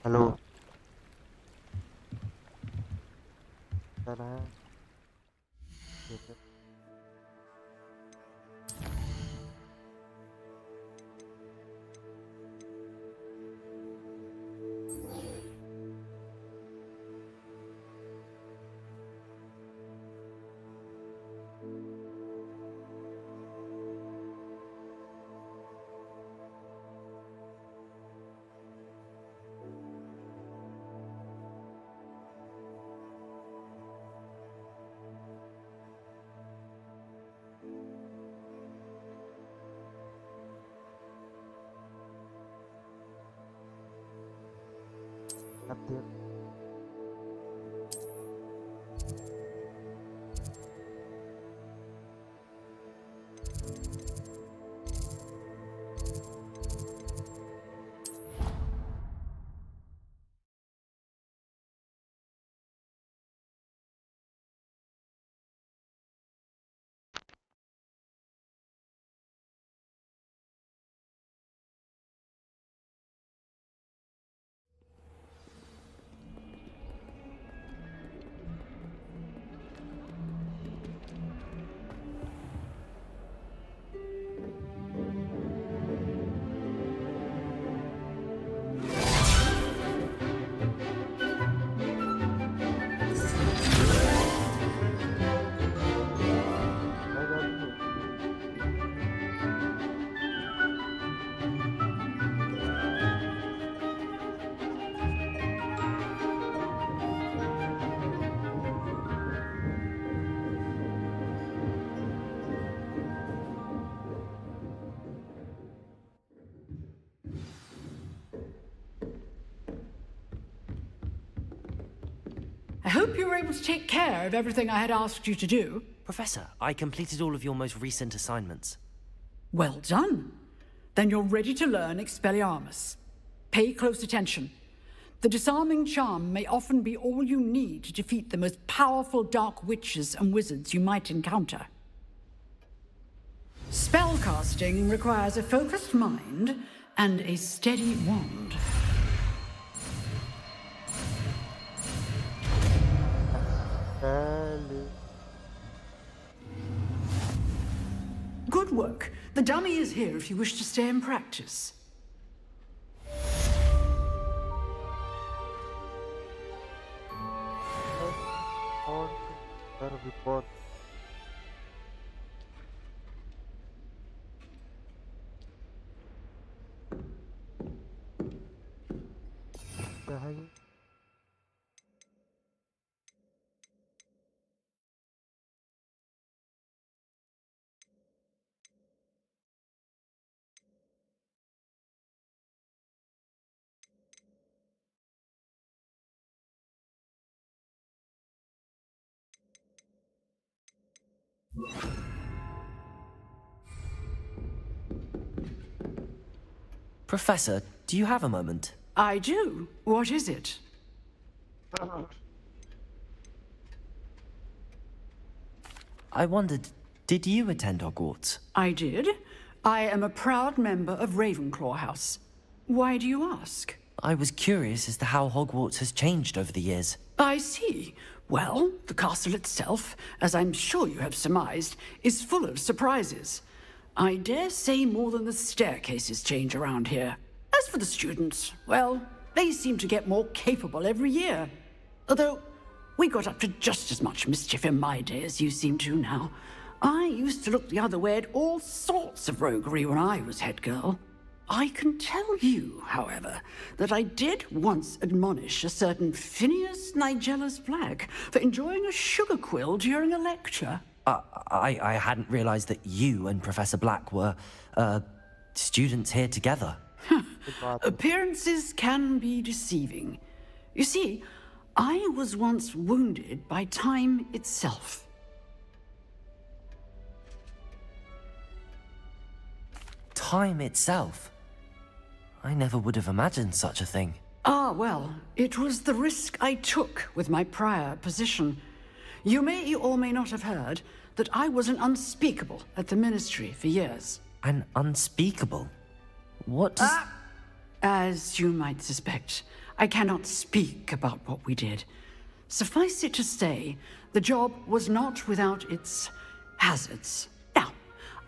Hello कर रहा है अब देख I hope you were able to take care of everything I had asked you to do. Professor, I completed all of your most recent assignments. Well done. Then you're ready to learn Expelliarmus. Pay close attention. The disarming charm may often be all you need to defeat the most powerful dark witches and wizards you might encounter. Spellcasting requires a focused mind and a steady wand. work. The dummy is here if you wish to stay and practice. और कर report क्या है ये? Professor, do you have a moment? I do. What is it? I wondered, did you attend Hogwarts? I did. I am a proud member of Ravenclaw House. Why do you ask? I was curious as to how Hogwarts has changed over the years. I see. Well, the castle itself, as I'm sure you have surmised, is full of surprises. I dare say more than the staircases change around here. As for the students, well, they seem to get more capable every year. Although, we got up to just as much mischief in my day as you seem to now. I used to look the other way at all sorts of roguery when I was head girl. I can tell you, however, that I did once admonish a certain Phineas Nigellus Black for enjoying a sugar quill during a lecture. I hadn't realized that you and Professor Black were, students here together. Appearances can be deceiving. You see, I was once wounded by time itself. Time itself? I never would have imagined such a thing. Ah, well, it was the risk I took with my prior position. You may or may not have heard that I was an unspeakable at the Ministry for years. An unspeakable? What does... As you might suspect, I cannot speak about what we did. Suffice it to say, the job was not without its hazards. Now,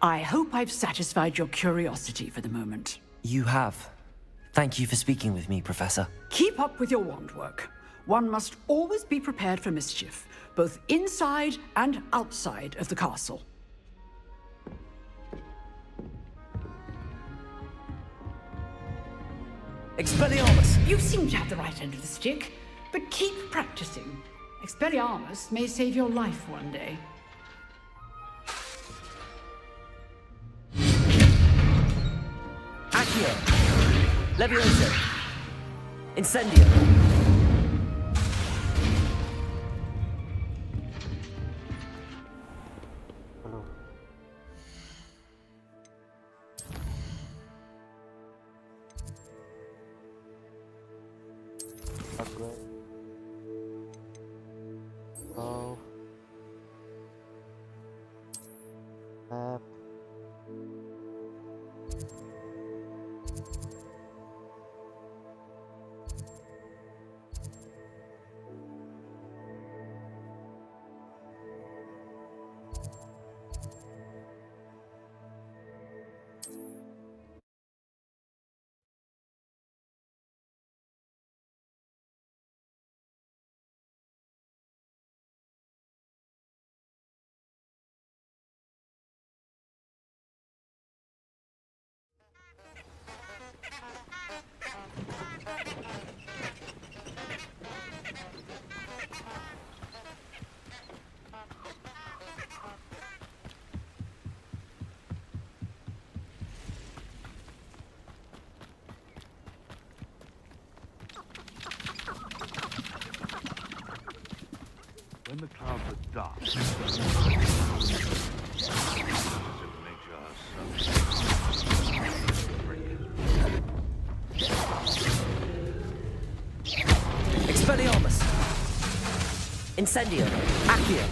I hope I've satisfied your curiosity for the moment. You have. Thank you for speaking with me, Professor. Keep up with your wand work. One must always be prepared for mischief, both inside and outside of the castle. Expelliarmus! You seem to have the right end of the stick, but keep practicing. Expelliarmus may save your life one day. Accio! Levioso! Incendio! Hello. Upgrade. Oh. Map. When the clouds are dark, Expelliarmus! Incendio! Accio!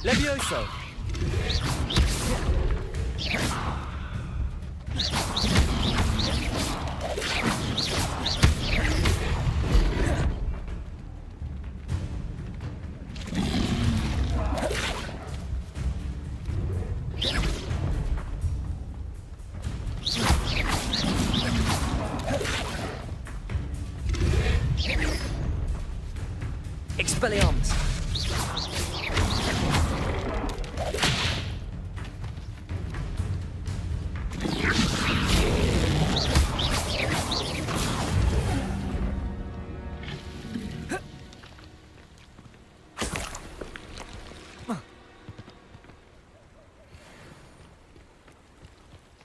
Levioso! Expelliarmus.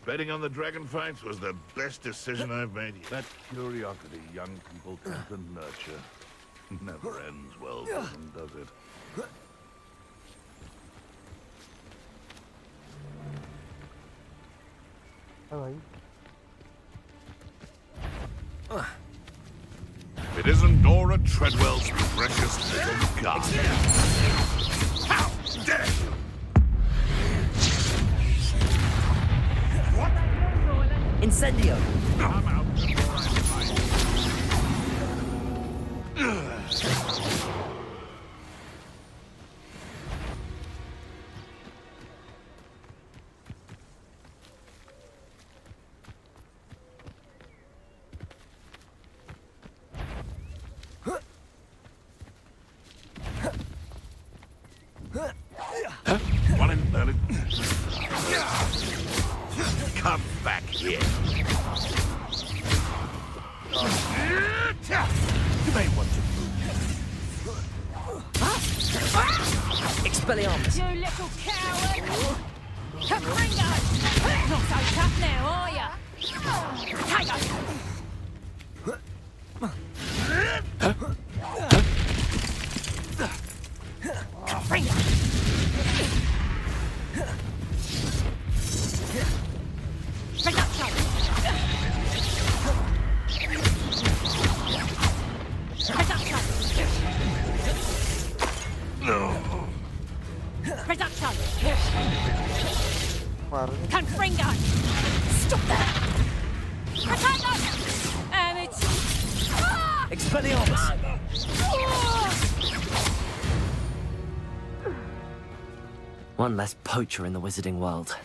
Betting on the dragon fights was the best decision I've made yet. That curiosity young people tend to nurture never ends well for them, does it? भाई It isn't Dora Treadwell's precious little garden. How dare you! Incendio. I'm out before I fight. One in early. Come back here. You may want to move. Expelliarmus. You little coward! Gringotts! Not so tough now, are ya? Gringotts! Stop that! Protect and it's... Expelliarmus. One less poacher in the wizarding world.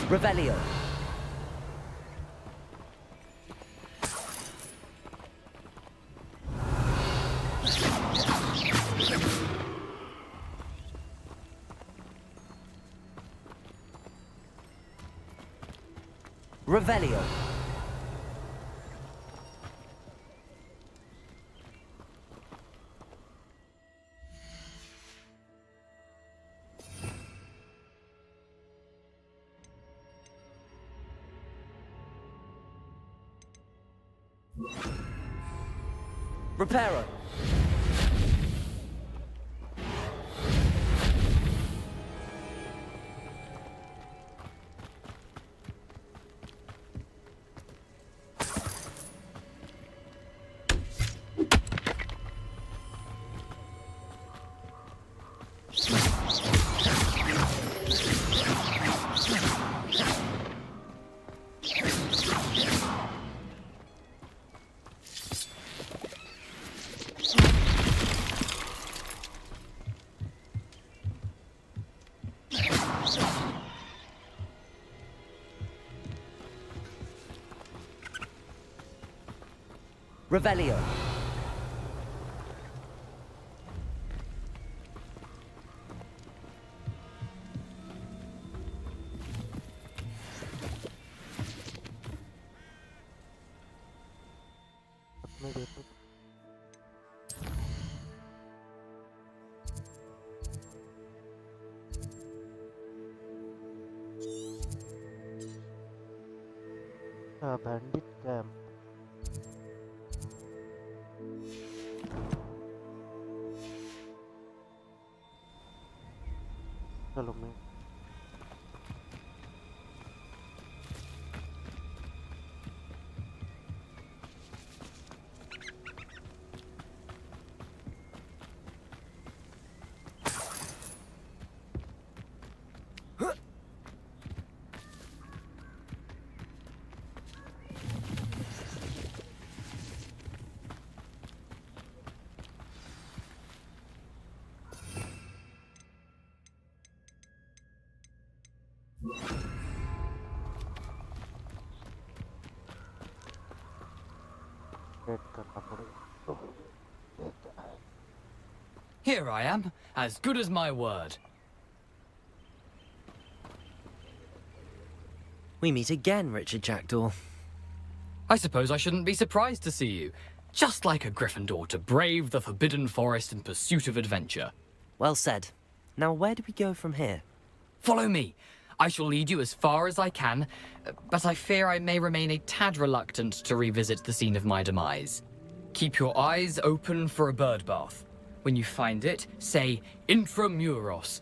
Revelio. Revelio. Reparo. Revelio. अपने देखो bandit camp चलो मैं Here I am, as good as my word. We meet again, Richard Jackdaw. I suppose I shouldn't be surprised to see you. Just like a Gryffindor to brave the Forbidden Forest in pursuit of adventure. Well said. Now where do we go from here? Follow me. I shall lead you as far as I can, but I fear I may remain a tad reluctant to revisit the scene of my demise. Keep your eyes open for a bird bath. When you find it, say intramuros.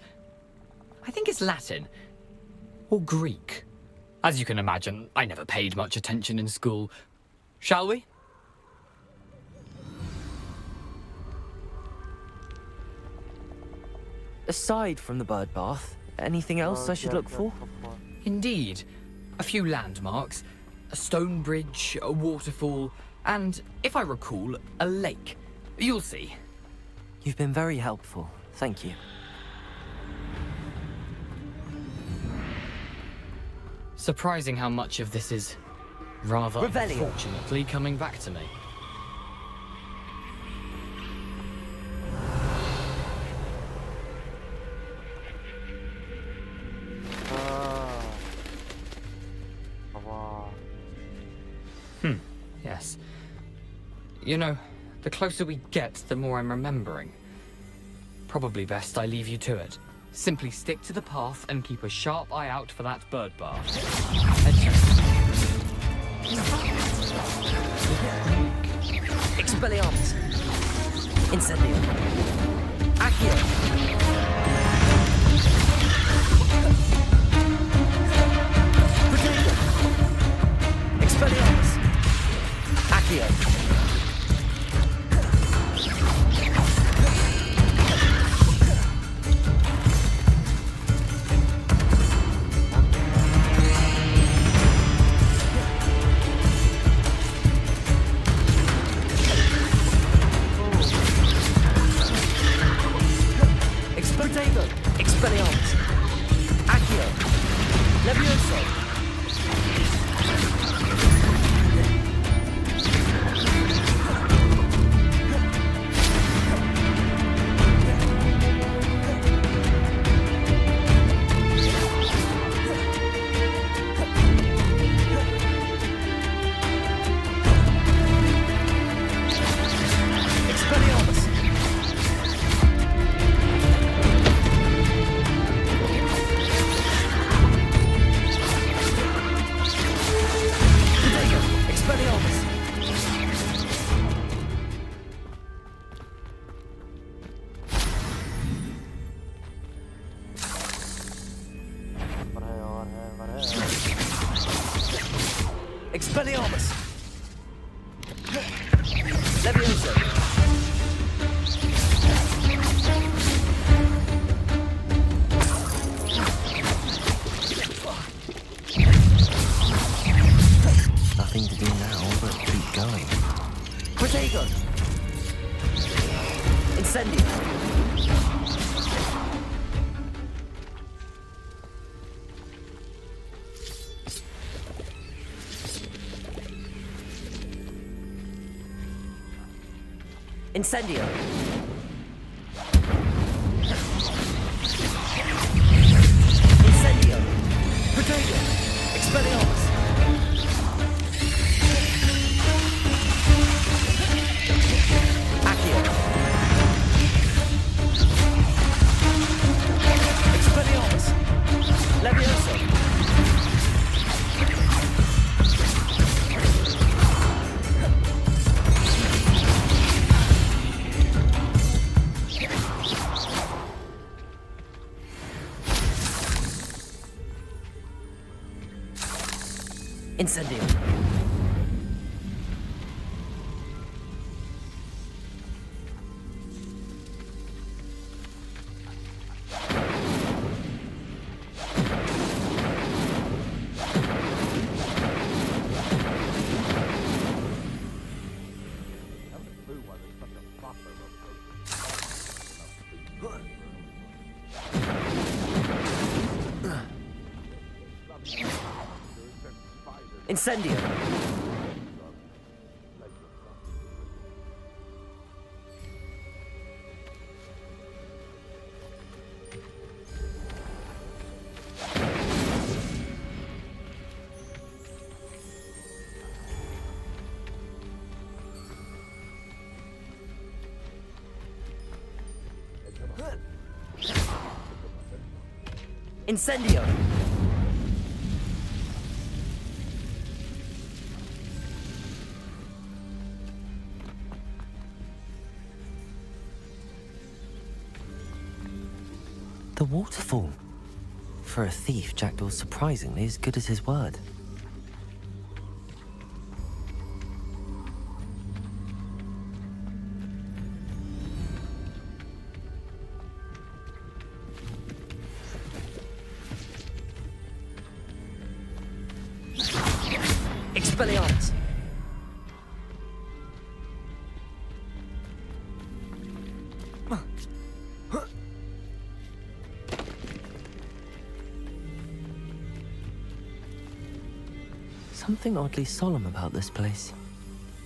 I think it's Latin. Or Greek. As you can imagine, I never paid much attention in school. Shall we? Aside from the bird bath, anything else I should look for? Indeed. A few landmarks, a stone bridge, a waterfall, and, if I recall, a lake. You'll see. You've been very helpful. Thank you. Surprising how much of this is rather Revelio. unfortunately coming back to me. Wow. Yes. You know, the closer we get, the more I'm remembering. Probably best I leave you to it. Simply stick to the path and keep a sharp eye out for that bird bath. Expelliarmus. Incendio. Accio. Protego. Expelliarmus. Accio. Expelliarmus. Accio. Levioso. Expelliarmus! Levioso! Nothing to do now but keep going. Protego! Incendio! Incendio! Incendio! Protego! Expelliarmus! Accio! Expelliarmus! Levioso! Incendio! Incendio! Incendio! The waterfall. For a thief, Jackdaw's surprisingly as good as his word. Expelliarmus! Something oddly solemn about this place.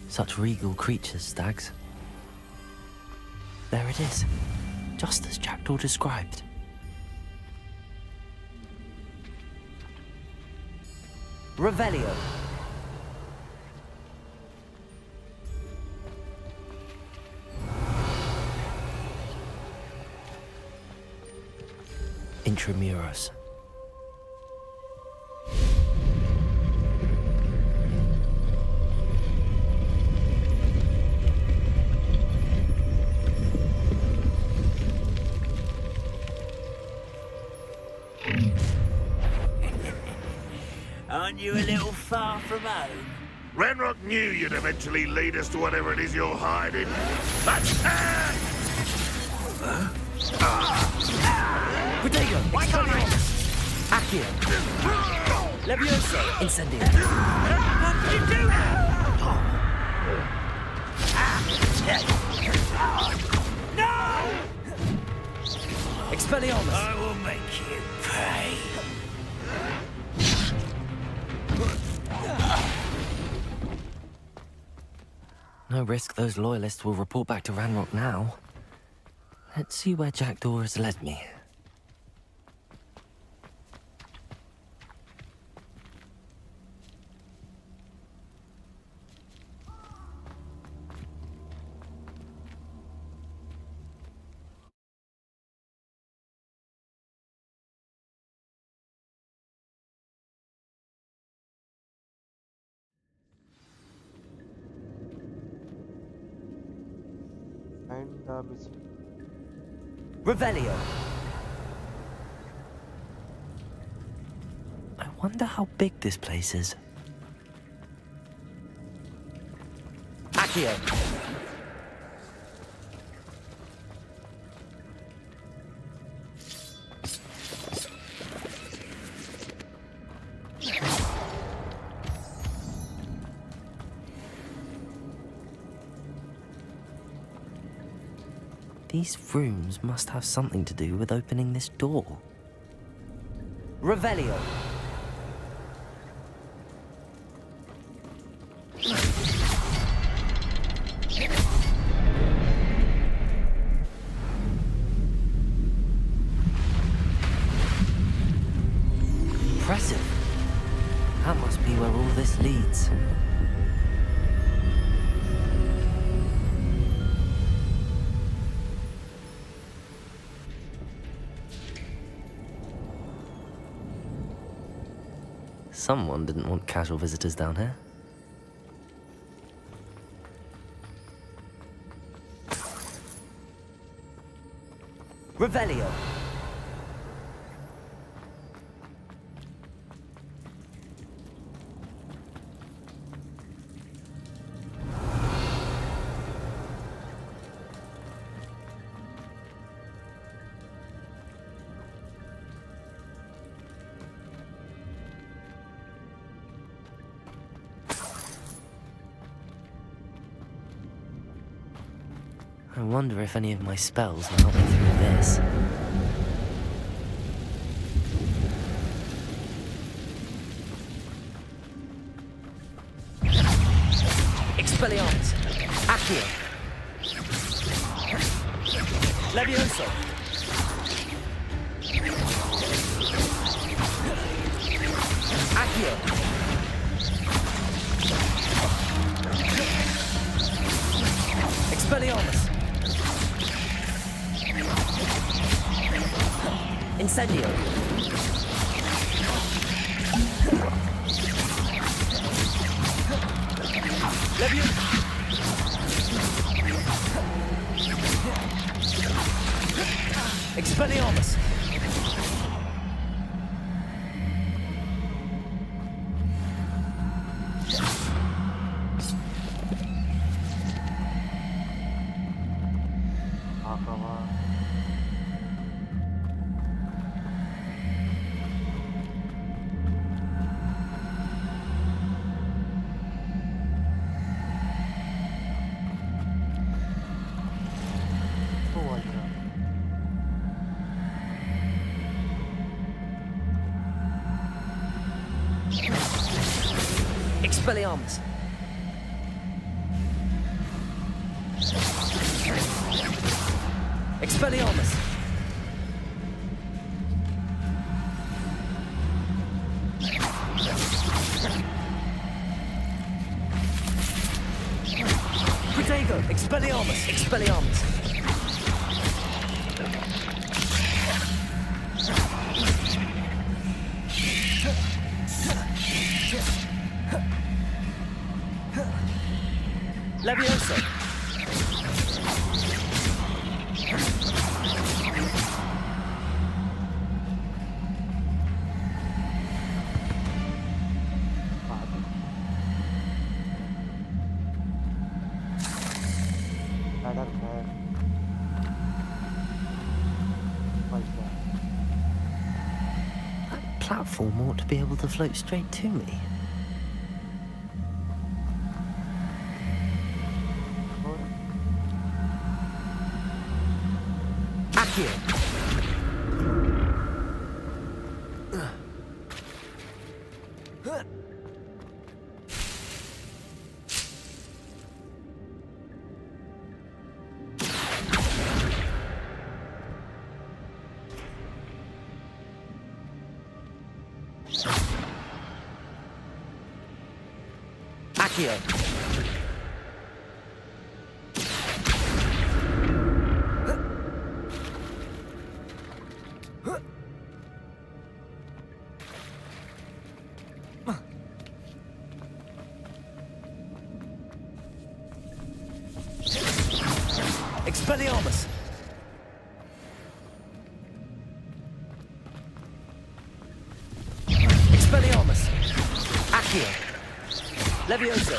Such regal creatures, stags. There it is, just as Jackdaw described. Revelio. Intramuros. Aren't you a little far from home? Ranrock knew you'd eventually lead us to whatever it is you're hiding. That's Protego! Why can't I? Accio! Levioso! Incendio! What did you do? No! Expelliarmus! I will make you pay. No risk those loyalists will report back to Ranrock now. Let's see where Jackdaw has led me. And the mission. Revelio! I wonder how big this place is. Accio! These rooms must have something to do with opening this door. Revelio! Impressive. That must be where all this leads. Someone didn't want casual visitors down here. Revelio! I wonder if any of my spells will help me through this. Expelliarmus! Accio! Levioso! Accio! Expelliarmus! Incendio! Expelliarmus! Expelliarmus! Expelliarmus! Protego! Expelliarmus! Expelliarmus! Levioso! ladder है That platform ought to be able to float straight to me. Accio! Accio! Expelliarmus! Expelliarmus! Accio! Levioso!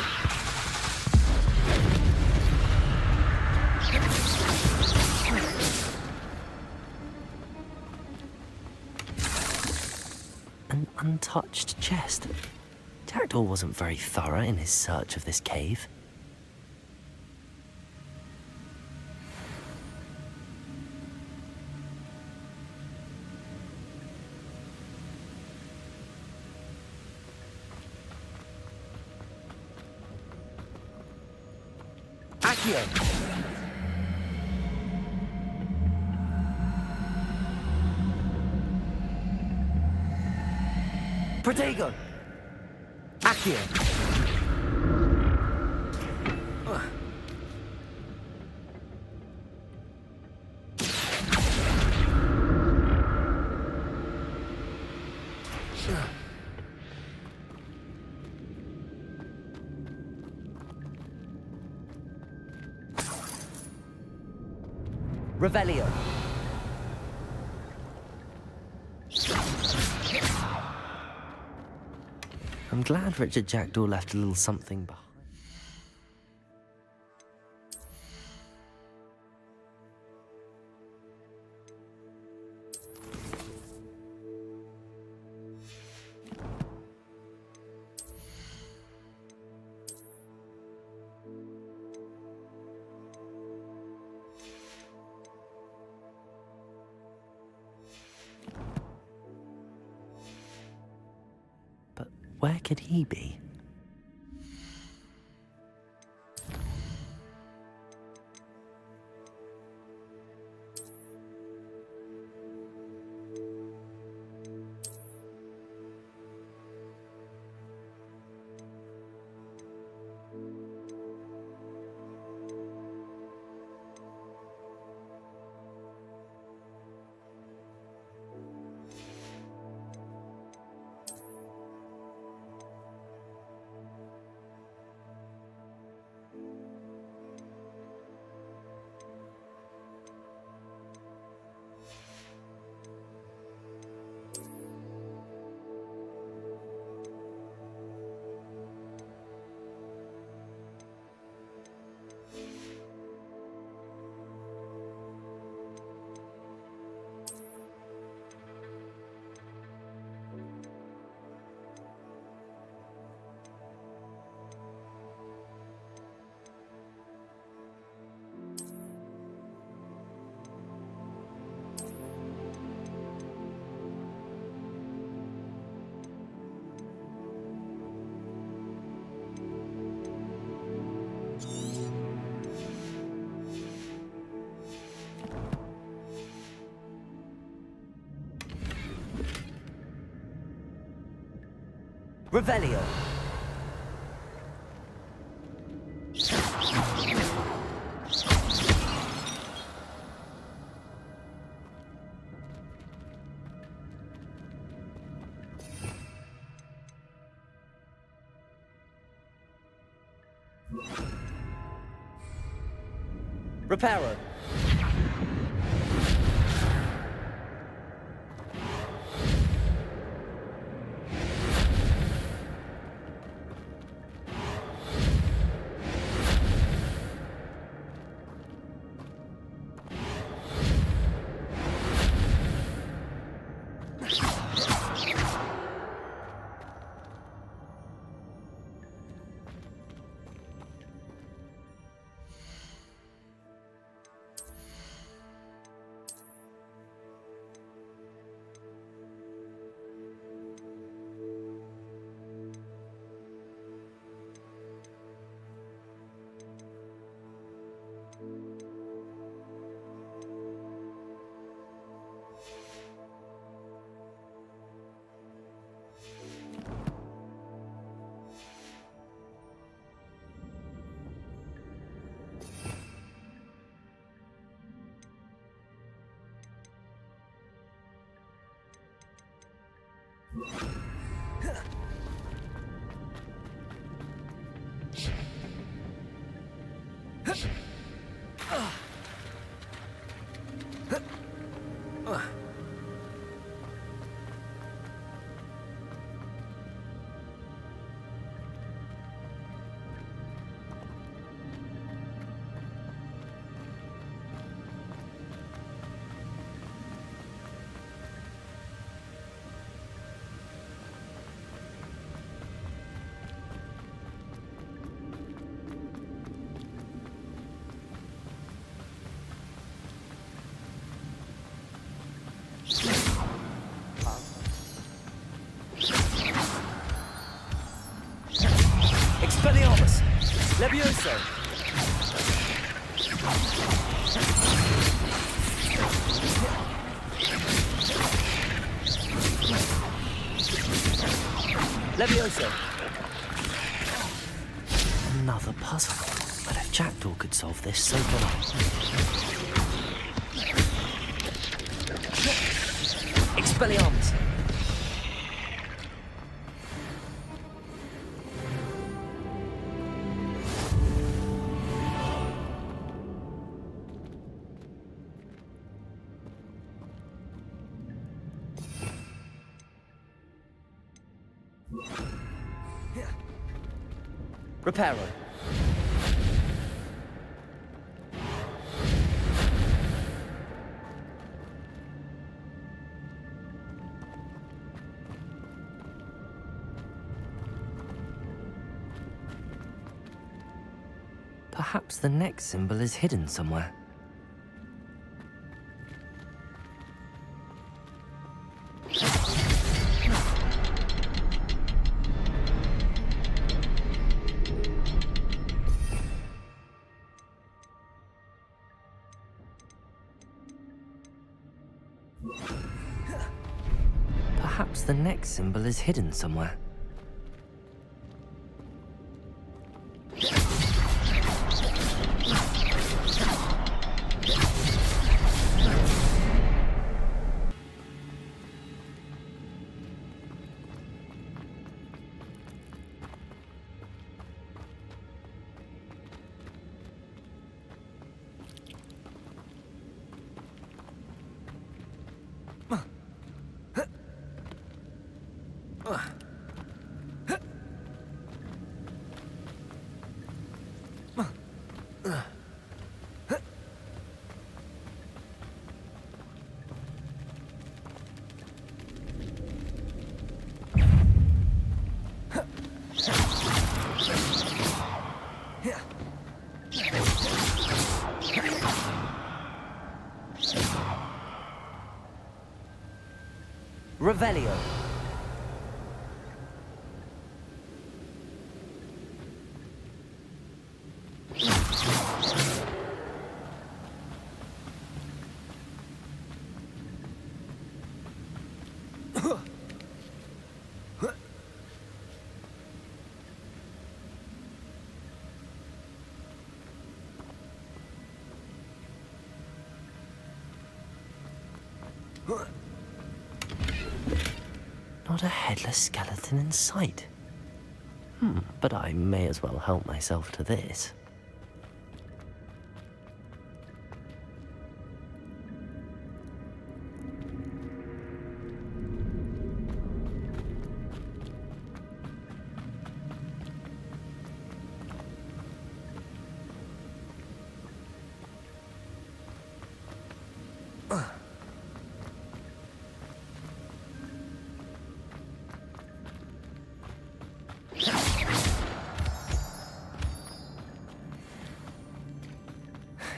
An untouched chest. Jackdaw wasn't very thorough in his search of this cave. Accio! Protego! Accio! Revelio. I'm glad Richard Jackdaw left a little something behind. Where could he be? Revelio. Reparo. Expelliarmus! Levioso! Levioso! Another puzzle. But if Jackdaw could solve this, so can I. Expelliarmus! Reparo. Perhaps the next symbol is hidden somewhere. Perhaps the next symbol is hidden somewhere. Revelio. Not a headless skeleton in sight. But I may as well help myself to this.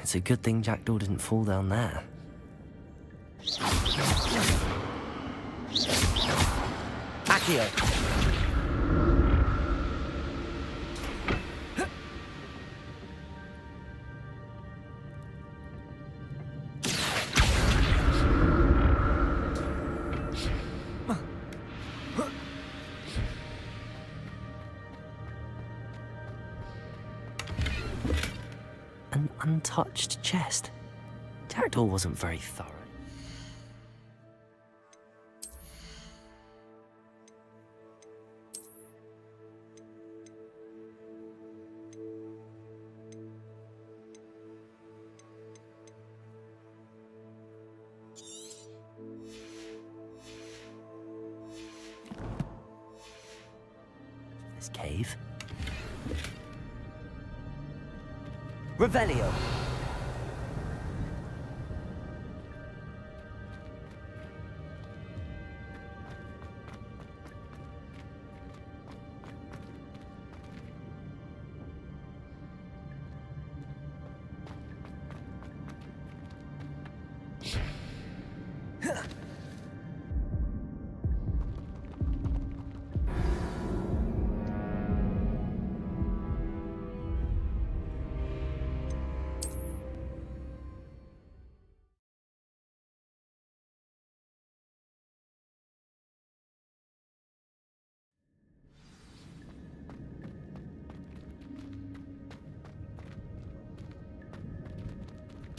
It's a good thing Jackdaw didn't fall down there. Accio! An untouched chest. Jackdaw wasn't very thorough. This cave. Revelio.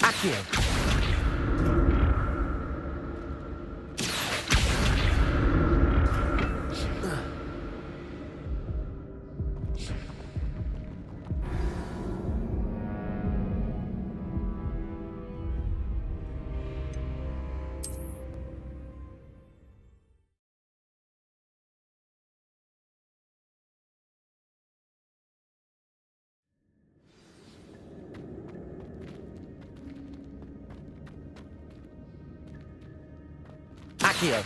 Accio. Accio.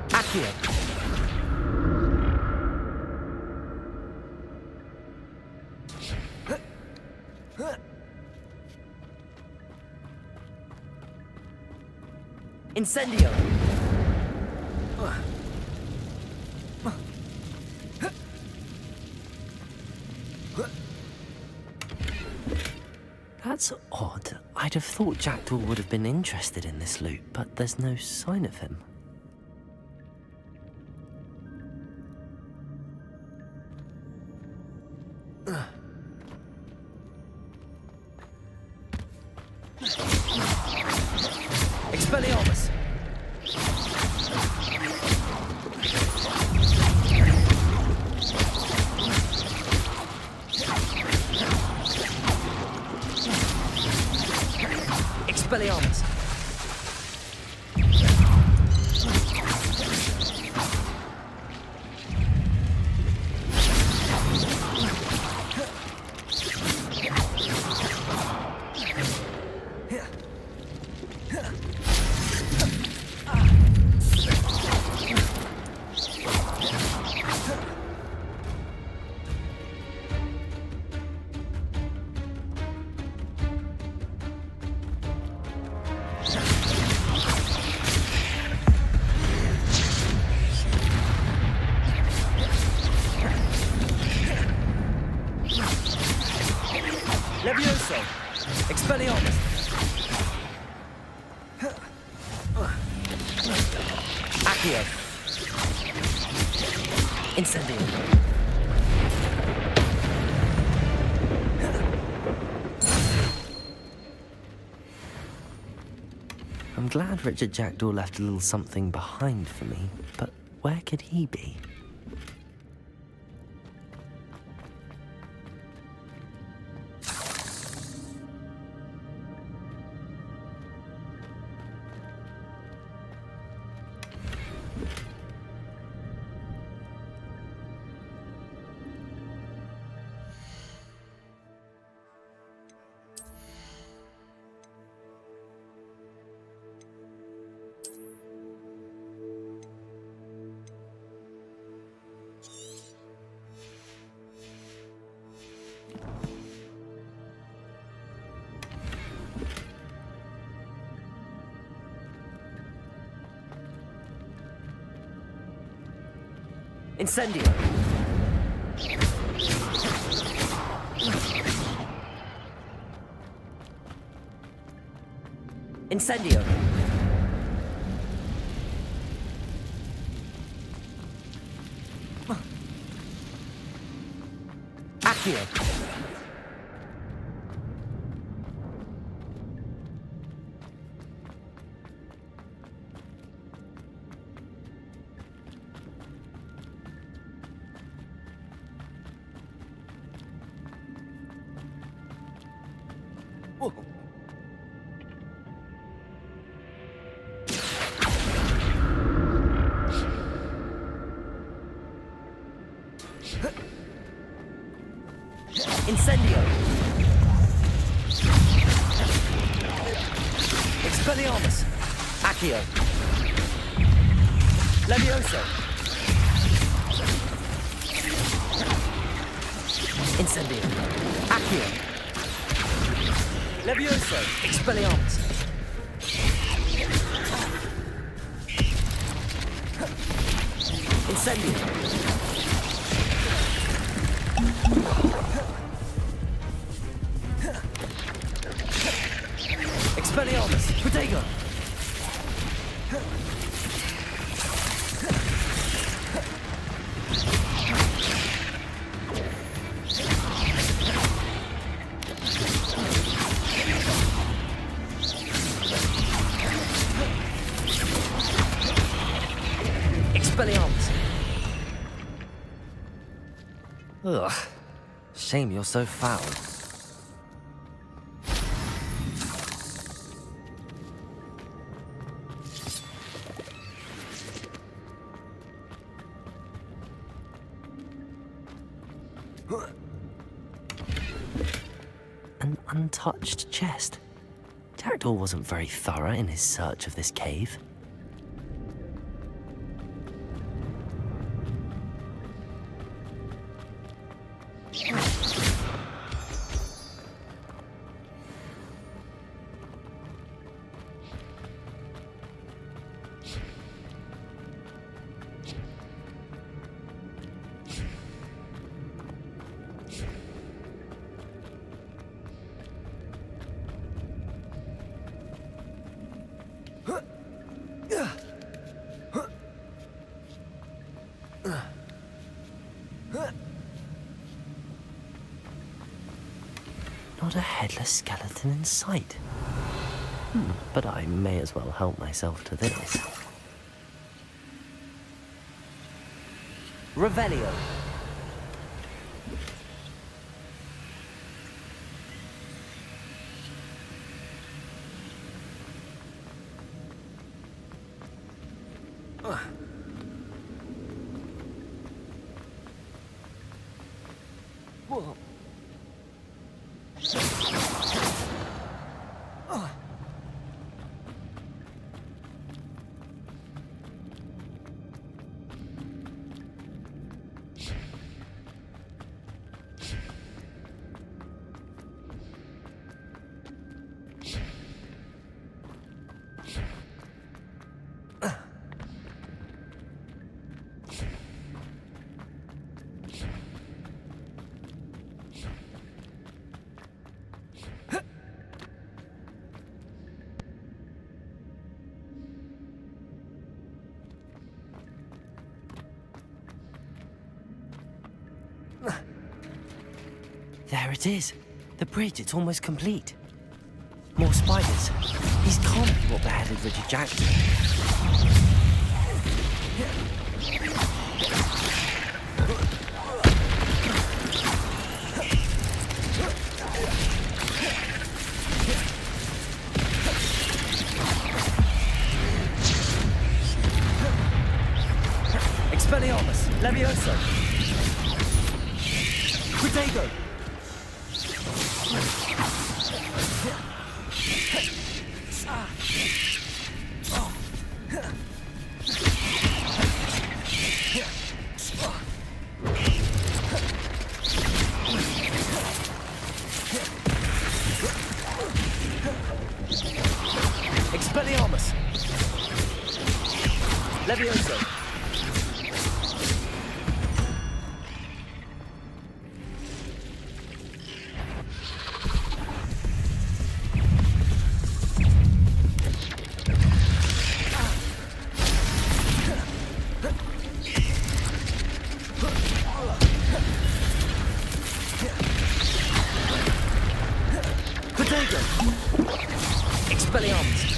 Accio. Incendio. That's odd. I'd have thought Jackdaw would have been interested in this loot, but there's no sign of him. Expelliarmus! Expelliarmus! Levioso! Expelliarmus! Accio! Incendio! I'm glad Richard Jackdaw left a little something behind for me, but where could he be? Incendio. Incendio. Accio. Incendio. Expelliarmus. Accio. Levioso. Incendio. Accio. Levioso. Expelliarmus. Incendio. Expelliarmus. Protego. Expelliarmus. Ugh. Shame you're so foul. An untouched chest. Jackdaw wasn't very thorough in his search of this cave. Not a headless skeleton in sight. But I may as well help myself to this. Revelio. There it is. The bridge, it's almost complete. More spiders. These can't be what beheaded Richard Jackson. Expelliarmus, Levioso. Protego. Expelliarmus. Levioso. Protego. Expelliarmus.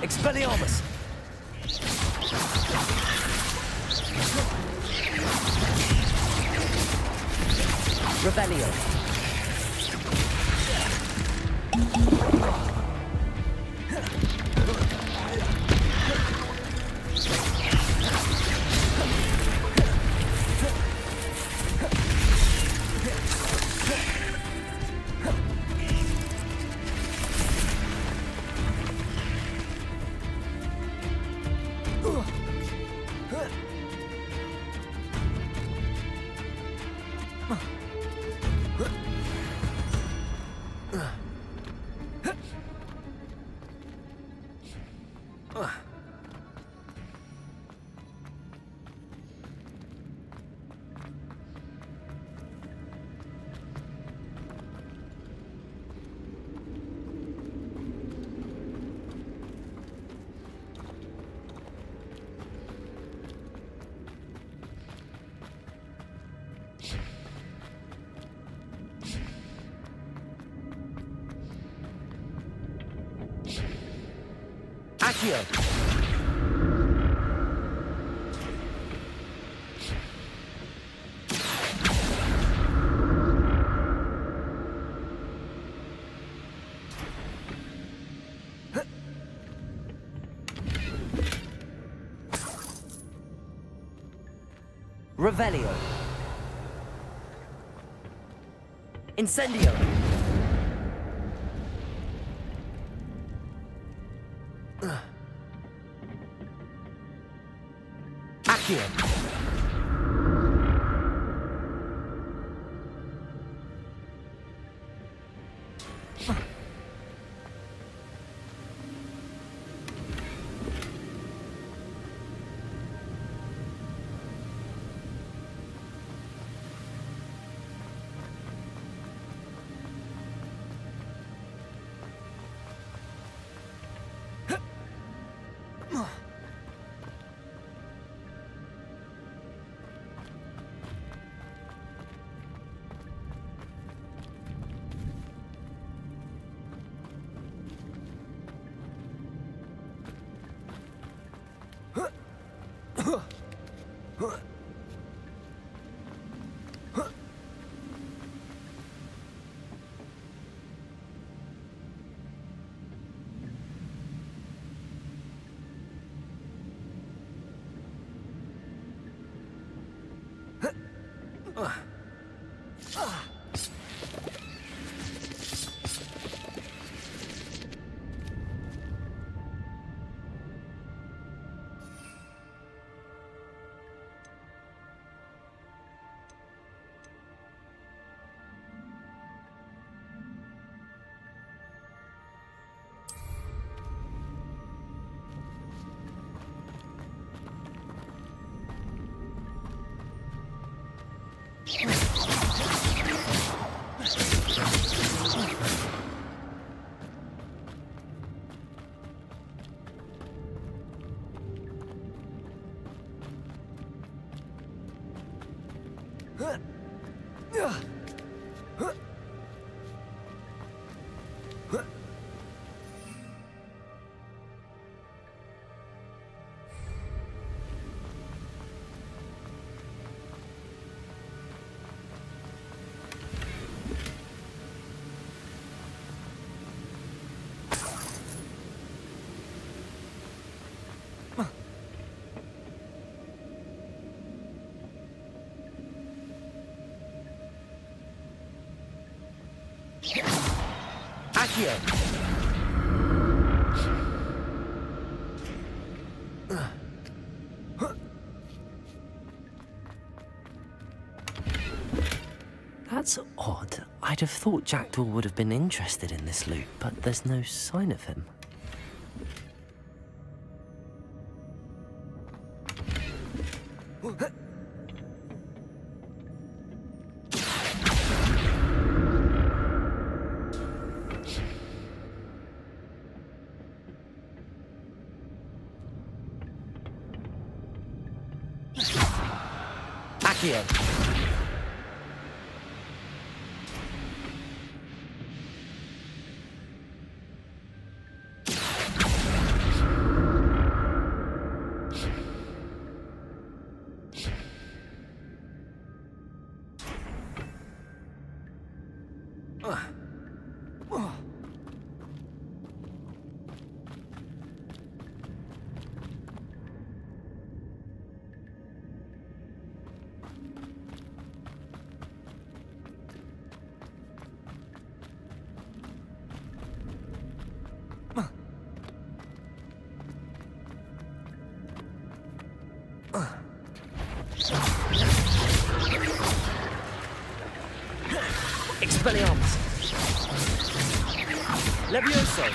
Expelliarmus. Revelio. Accio. Revelio. Incendio. Accio. That's odd. I'd have thought Jackdaw would have been interested in this loot, but there's no sign of him. Accio. Expelliarmus. Levioso.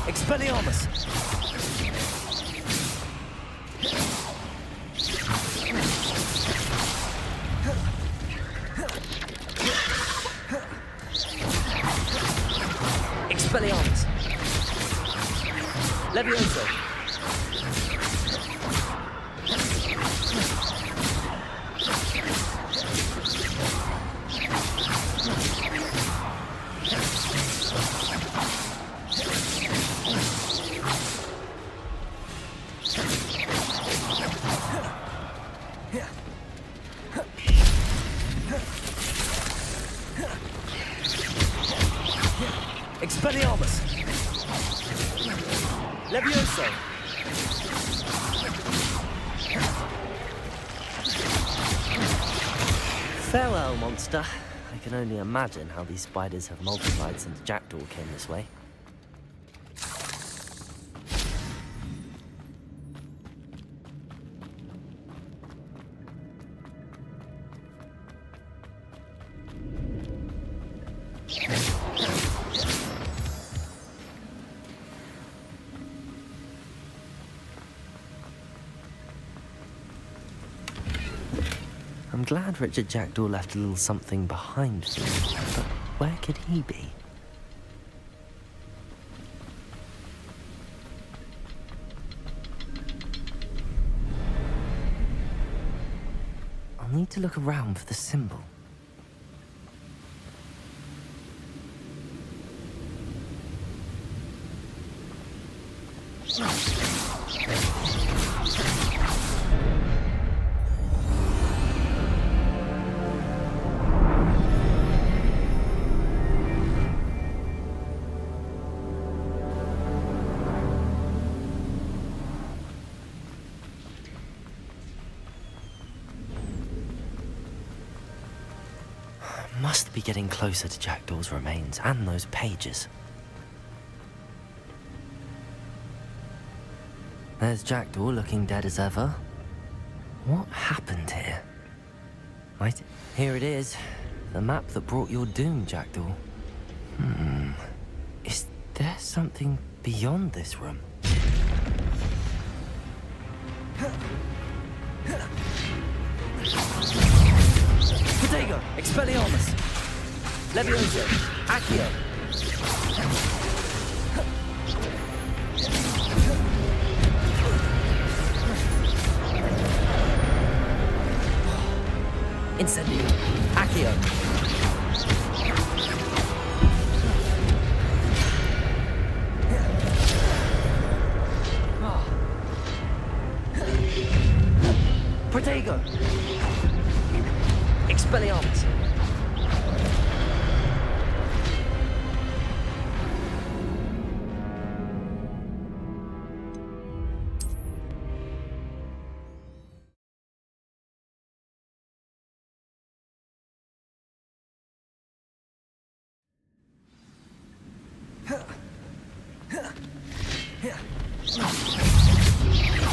Expelliarmus. Expelliarmus. Levioso. Expelliarmus. Levioso. Farewell, monster. I can only imagine how these spiders have multiplied since Jackdaw came this way. I'm glad Richard Jackdaw left a little something behind for me, but where could he be? I'll need to look around for the symbol. Must be getting closer to Jackdaw's remains and those pages. There's Jackdaw looking dead as ever. What happened here? Right, here it is. The map that brought your doom, Jackdaw. Is there something beyond this room? Protego, Expelliarmus, Levioso, Accio. Incendio, Accio. Protego, Expelliarmus.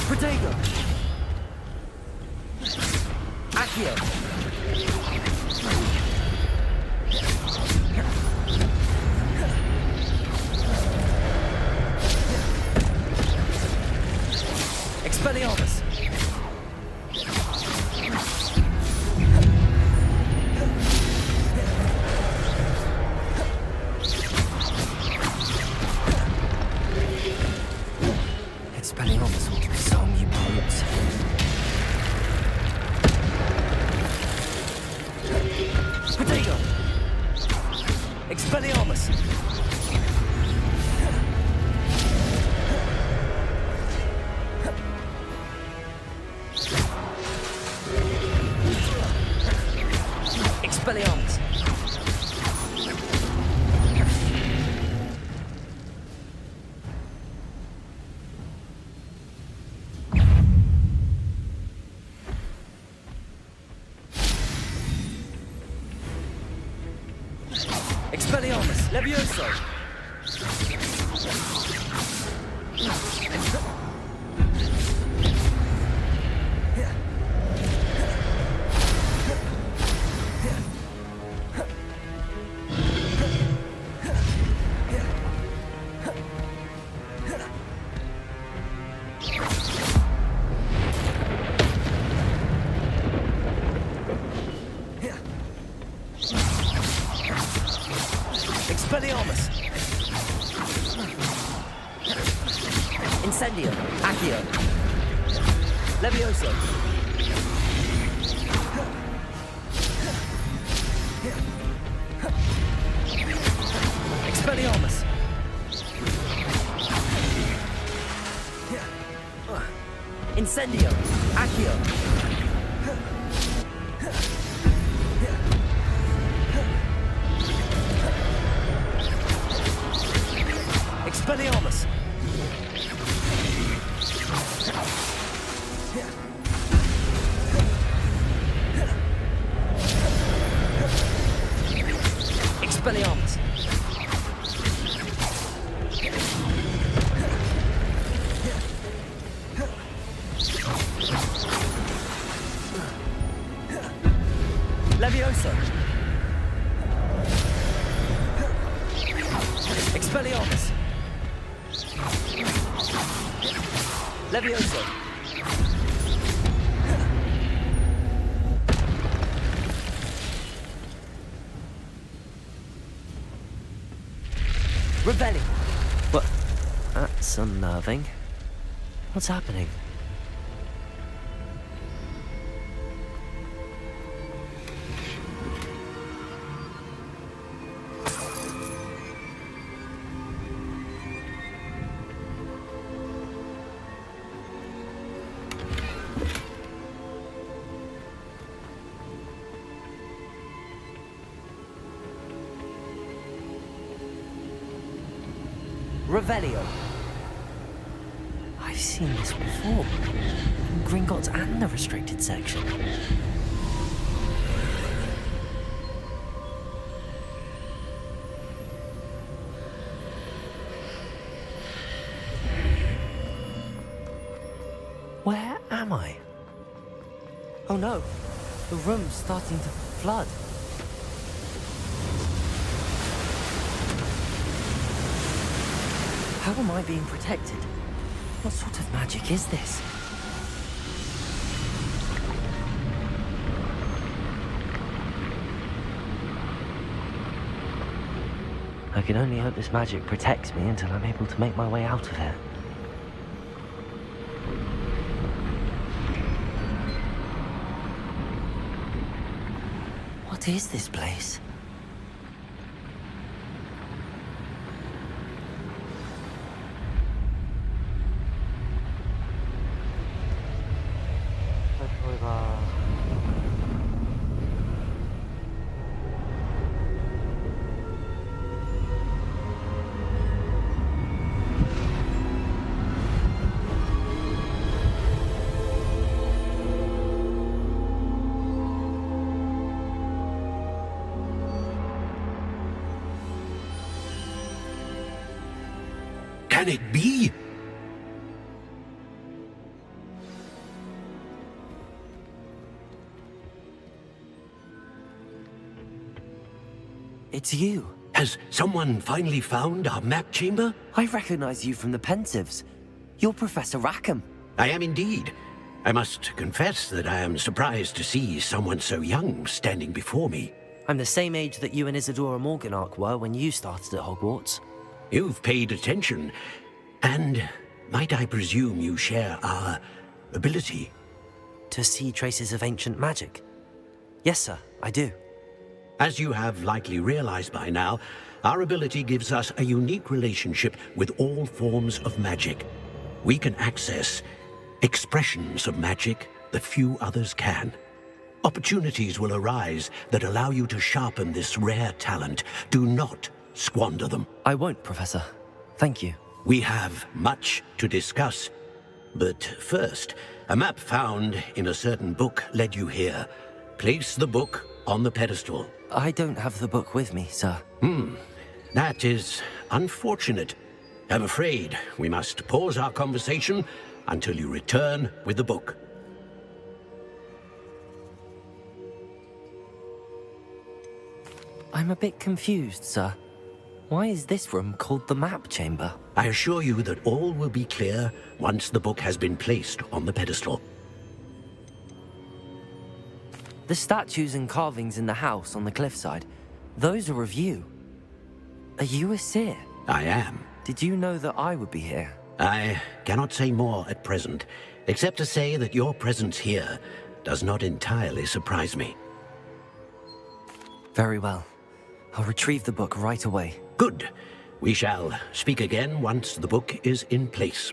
Protego, Accio. Expelliarmus. Expelliarmus will disarm you brutes. Protego, Expelliarmus. Expelliarmus. Expelliarmus, Levioso. Expelliarmus. Incendio, Accio. Levioso. Expelliarmus. Incendio, Accio. Expelliarmus. Expelliarmus. Levioso. Expelliarmus. Levioso. Revelio. What? That's unnerving. What's happening? Revelio. I've seen this before. In Gringotts and the restricted section. Where am I? Oh no, the room's starting to flood. How am I being protected? What sort of magic is this? I can only hope this magic protects me until I'm able to make my way out of here. What is this place? 저희가 Can it be? It's you. Has someone finally found our map chamber? I recognize you from the Pensives. You're Professor Rackham. I am indeed. I must confess that I am surprised to see someone so young standing before me. I'm the same age that you and Isadora Morganach were when you started at Hogwarts. You've paid attention, and might I presume you share our ability? To see traces of ancient magic? Yes, sir, I do. As you have likely realized by now, our ability gives us a unique relationship with all forms of magic. We can access expressions of magic that few others can. Opportunities will arise that allow you to sharpen this rare talent. Do not squander them. I won't, Professor. Thank you. We have much to discuss. But first, a map found in a certain book led you here. Place the book on the pedestal. I don't have the book with me, sir. That is unfortunate. I'm afraid we must pause our conversation until you return with the book. I'm a bit confused, sir. Why is this room called the map chamber? I assure you that all will be clear once the book has been placed on the pedestal. The statues and carvings in the house on the cliffside, those are of you. Are you a seer? I am. Did you know that I would be here? I cannot say more at present, except to say that your presence here does not entirely surprise me. Very well. I'll retrieve the book right away. Good. We shall speak again once the book is in place.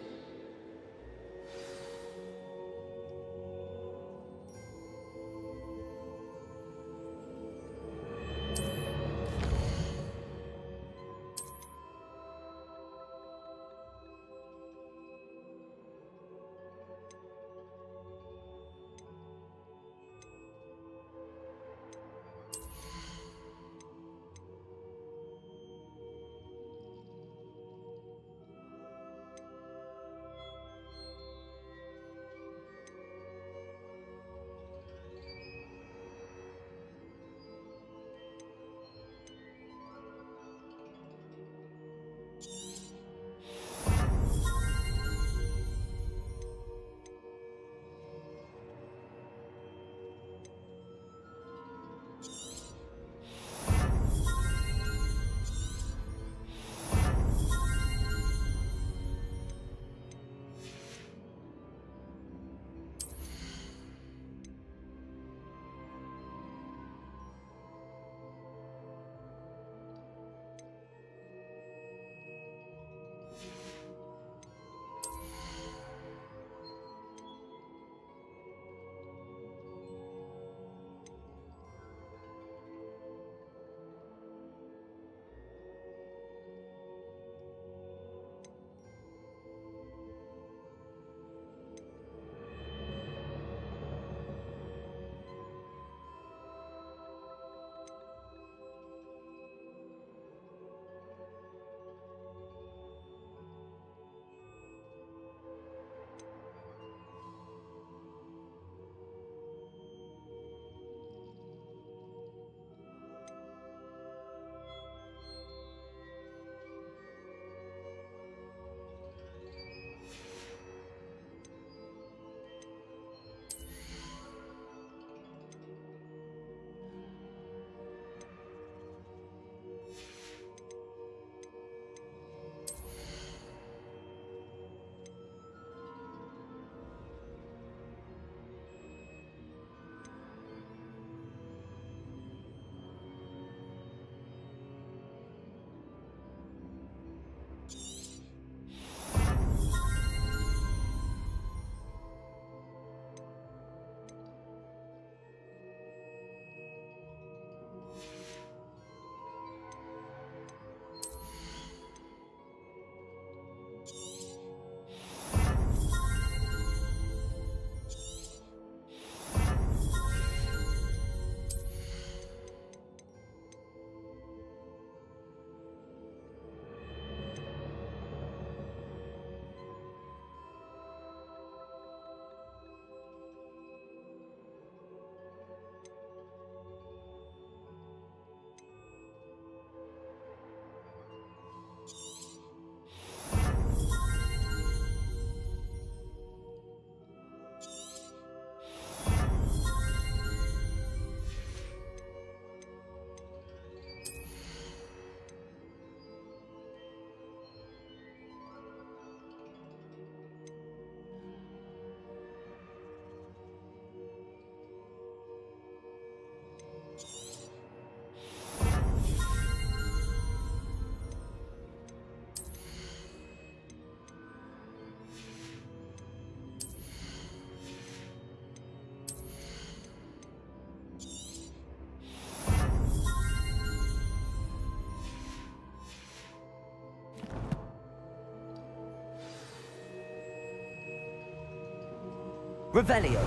Revelio.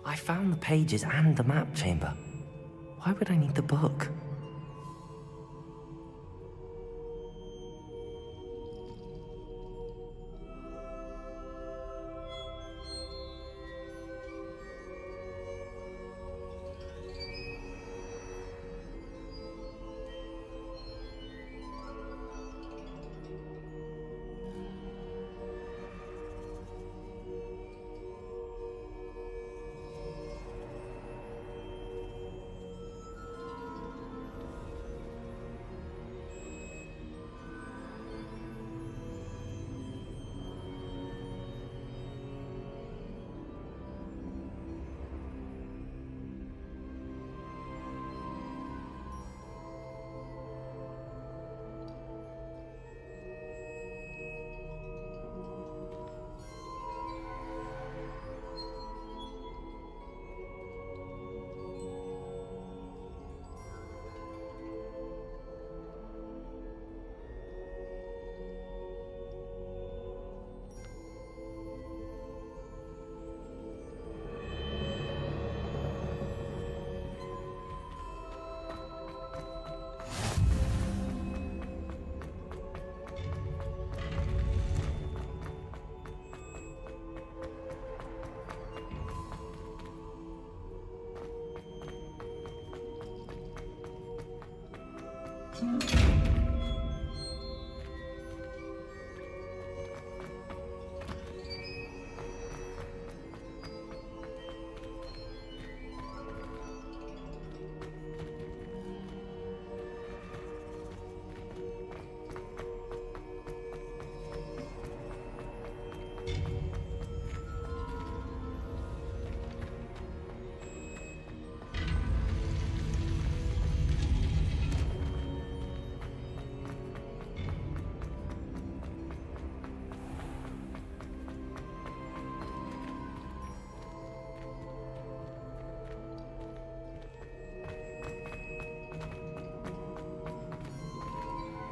I found the pages and the map chamber. Why would I need the book?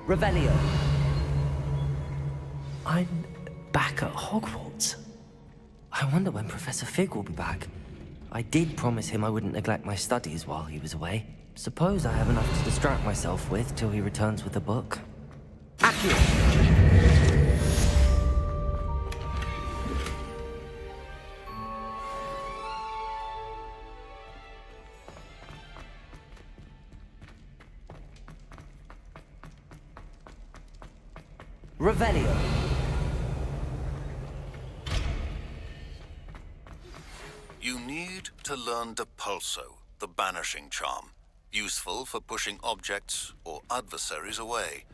Revelio. I'm back at Hogwarts. I wonder when Professor Fig will be back. I did promise him I wouldn't neglect my studies while he was away. Suppose I have enough to distract myself with till he returns with the book. Accio! Revelio. You need to learn Depulso, the banishing charm. Useful for pushing objects or adversaries away.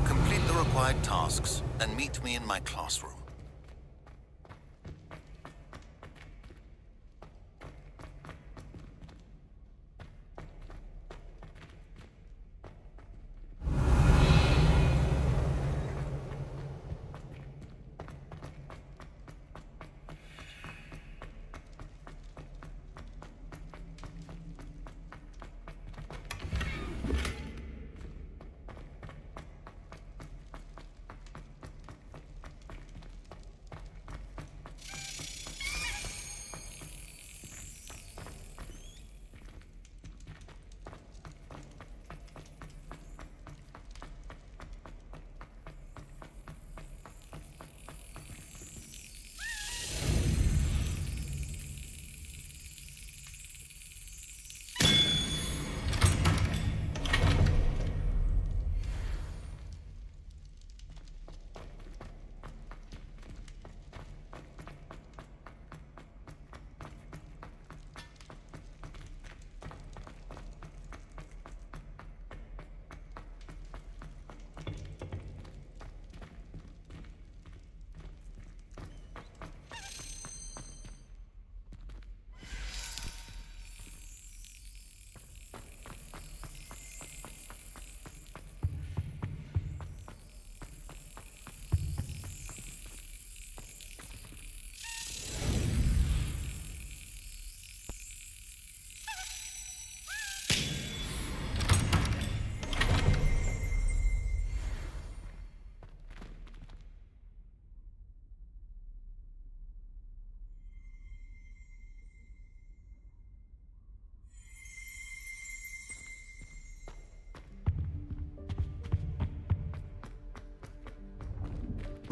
Complete the required tasks and meet me in my classroom.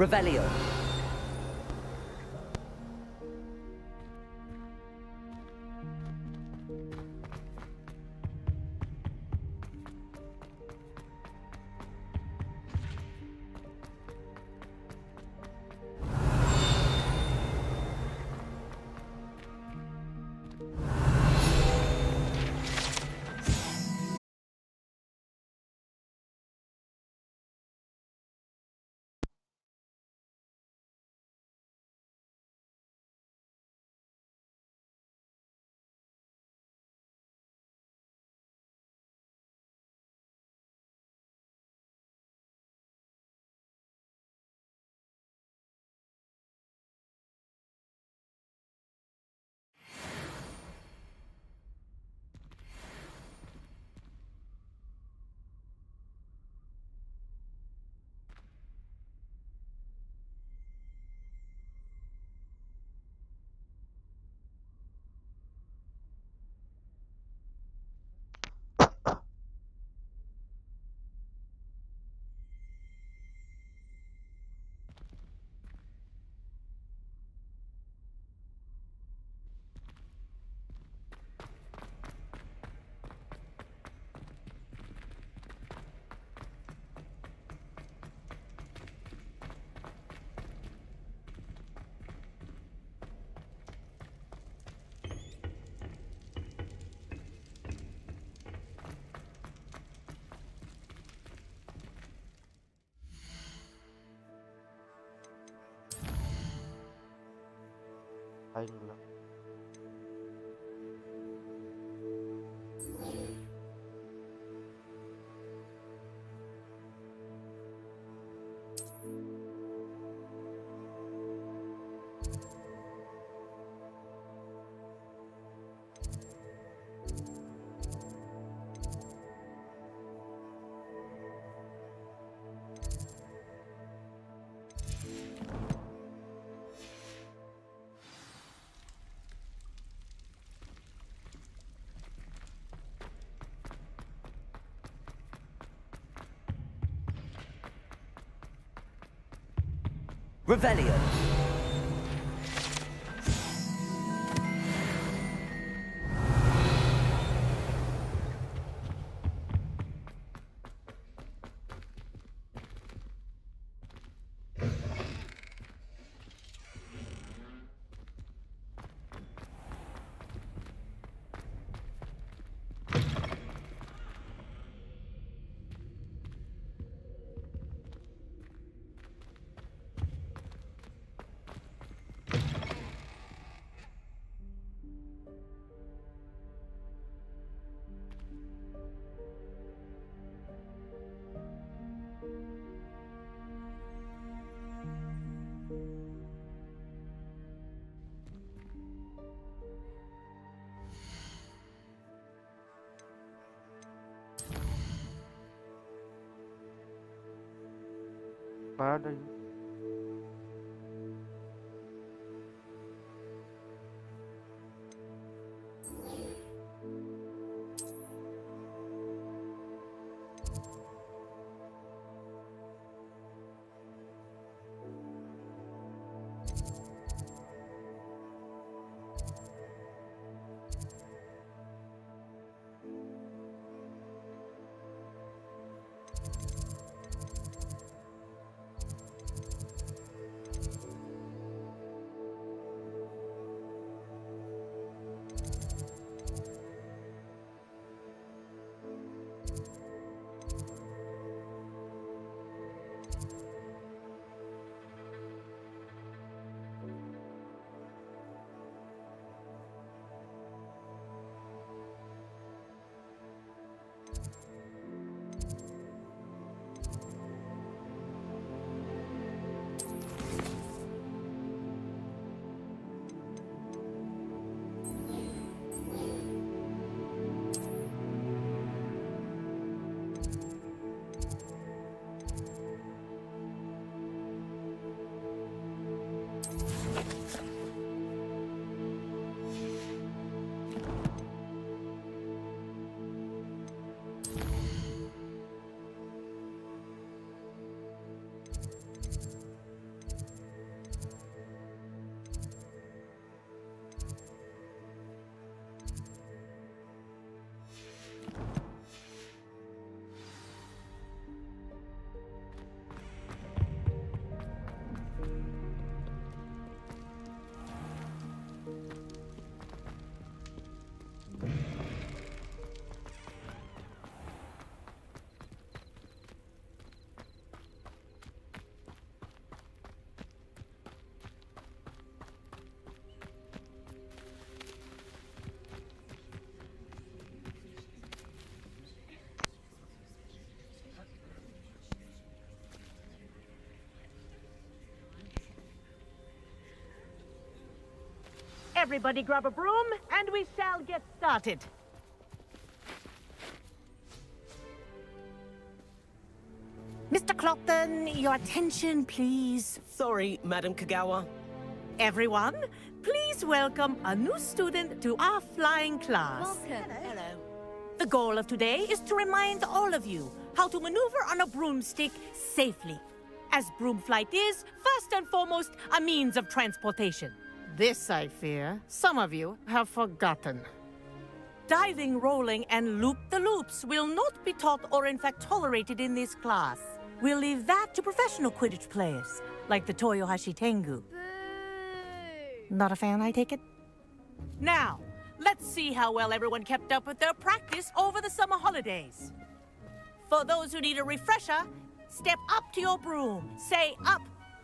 Revelio. Hain bilang. Revelio. Ada ini. Everybody grab a broom, and we shall get started. Mr. Clopton, your attention, please. Sorry, Madam Kagawa. Everyone, please welcome a new student to our flying class. Welcome. Hello. The goal of today is to remind all of you how to maneuver on a broomstick safely, as broom flight is, first and foremost, a means of transportation. This, I fear, some of you have forgotten. Diving, rolling, and loop-the-loops will not be taught or in fact tolerated in this class. We'll leave that to professional Quidditch players, like the Toyohashi Tengu. Not a fan, I take it? Now, let's see how well everyone kept up with their practice over the summer holidays. For those who need a refresher, step up to your broom, say up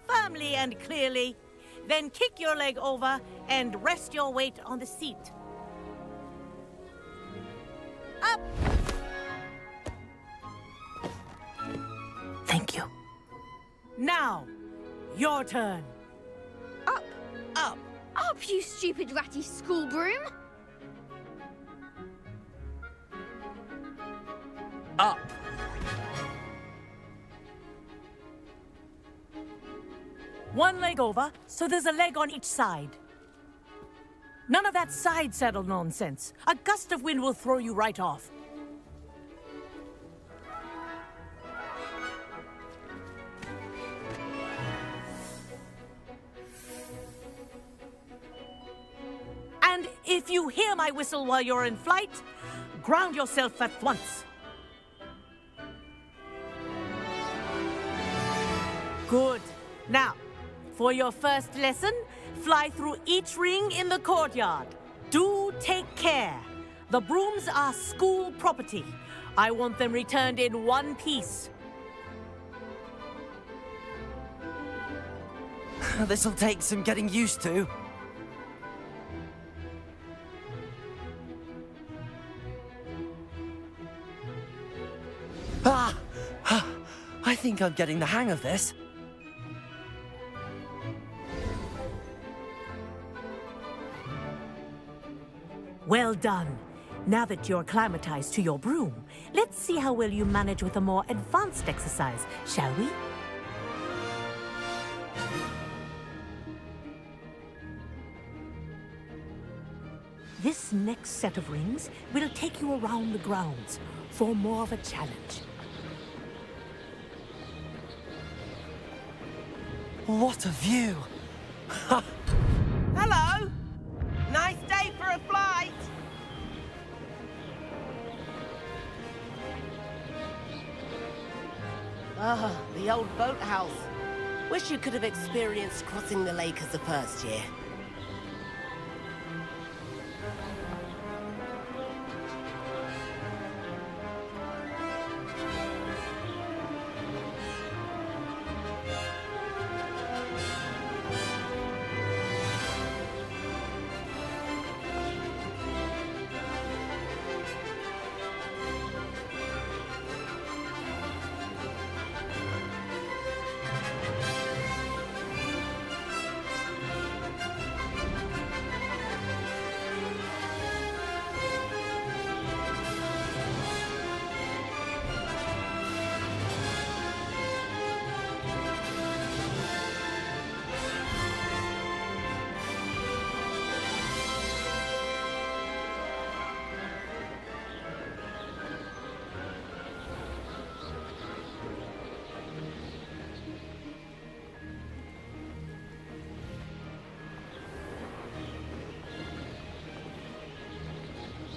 firmly and clearly, then kick your leg over and rest your weight on the seat. Up! Thank you. Now, your turn. Up. Up. Up, you stupid ratty school broom. Up. One leg over, so there's a leg on each side. None of that side saddle nonsense. A gust of wind will throw you right off. And if you hear my whistle while you're in flight, ground yourself at once. Good. Now, for your first lesson, fly through each ring in the courtyard. Do take care. The brooms are school property. I want them returned in one piece. This'll take some getting used to. I think I'm getting the hang of this. Well done. Now that you're acclimatized to your broom, let's see how well you manage with a more advanced exercise, shall we? This next set of rings will take you around the grounds for more of a challenge. What a view! Hello! Nice day for a flight! Ah, the old boathouse. Wish you could have experienced crossing the lake as a first year.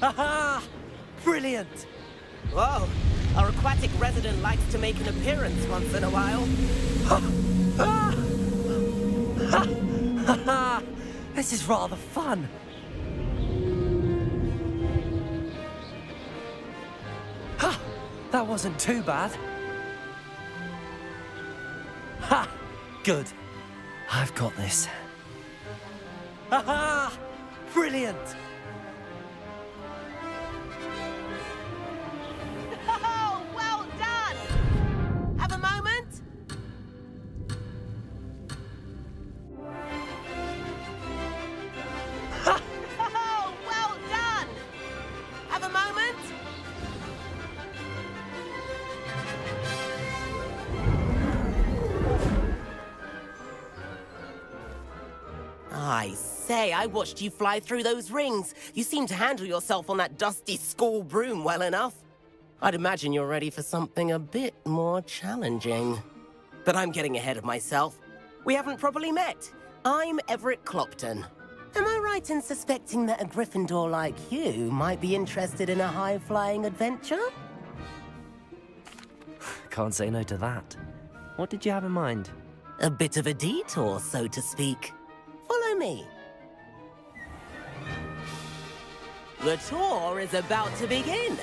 Haha! Brilliant! Whoa, our aquatic resident likes to make an appearance once in a while. This is rather fun. That wasn't too bad. Ha! Good. I've got this. Haha! Brilliant! Oh, well done! Have a moment? Ha! say, I watched you fly through those rings. You seem to handle yourself on that dusty school broom well enough. I'd imagine you're ready for something a bit more challenging. But I'm getting ahead of myself. We haven't properly met. I'm Everett Clopton. Am I right in suspecting that a Gryffindor like you might be interested in a high-flying adventure? Can't say no to that. What did you have in mind? A bit of a detour, so to speak. Follow me. The tour is about to begin.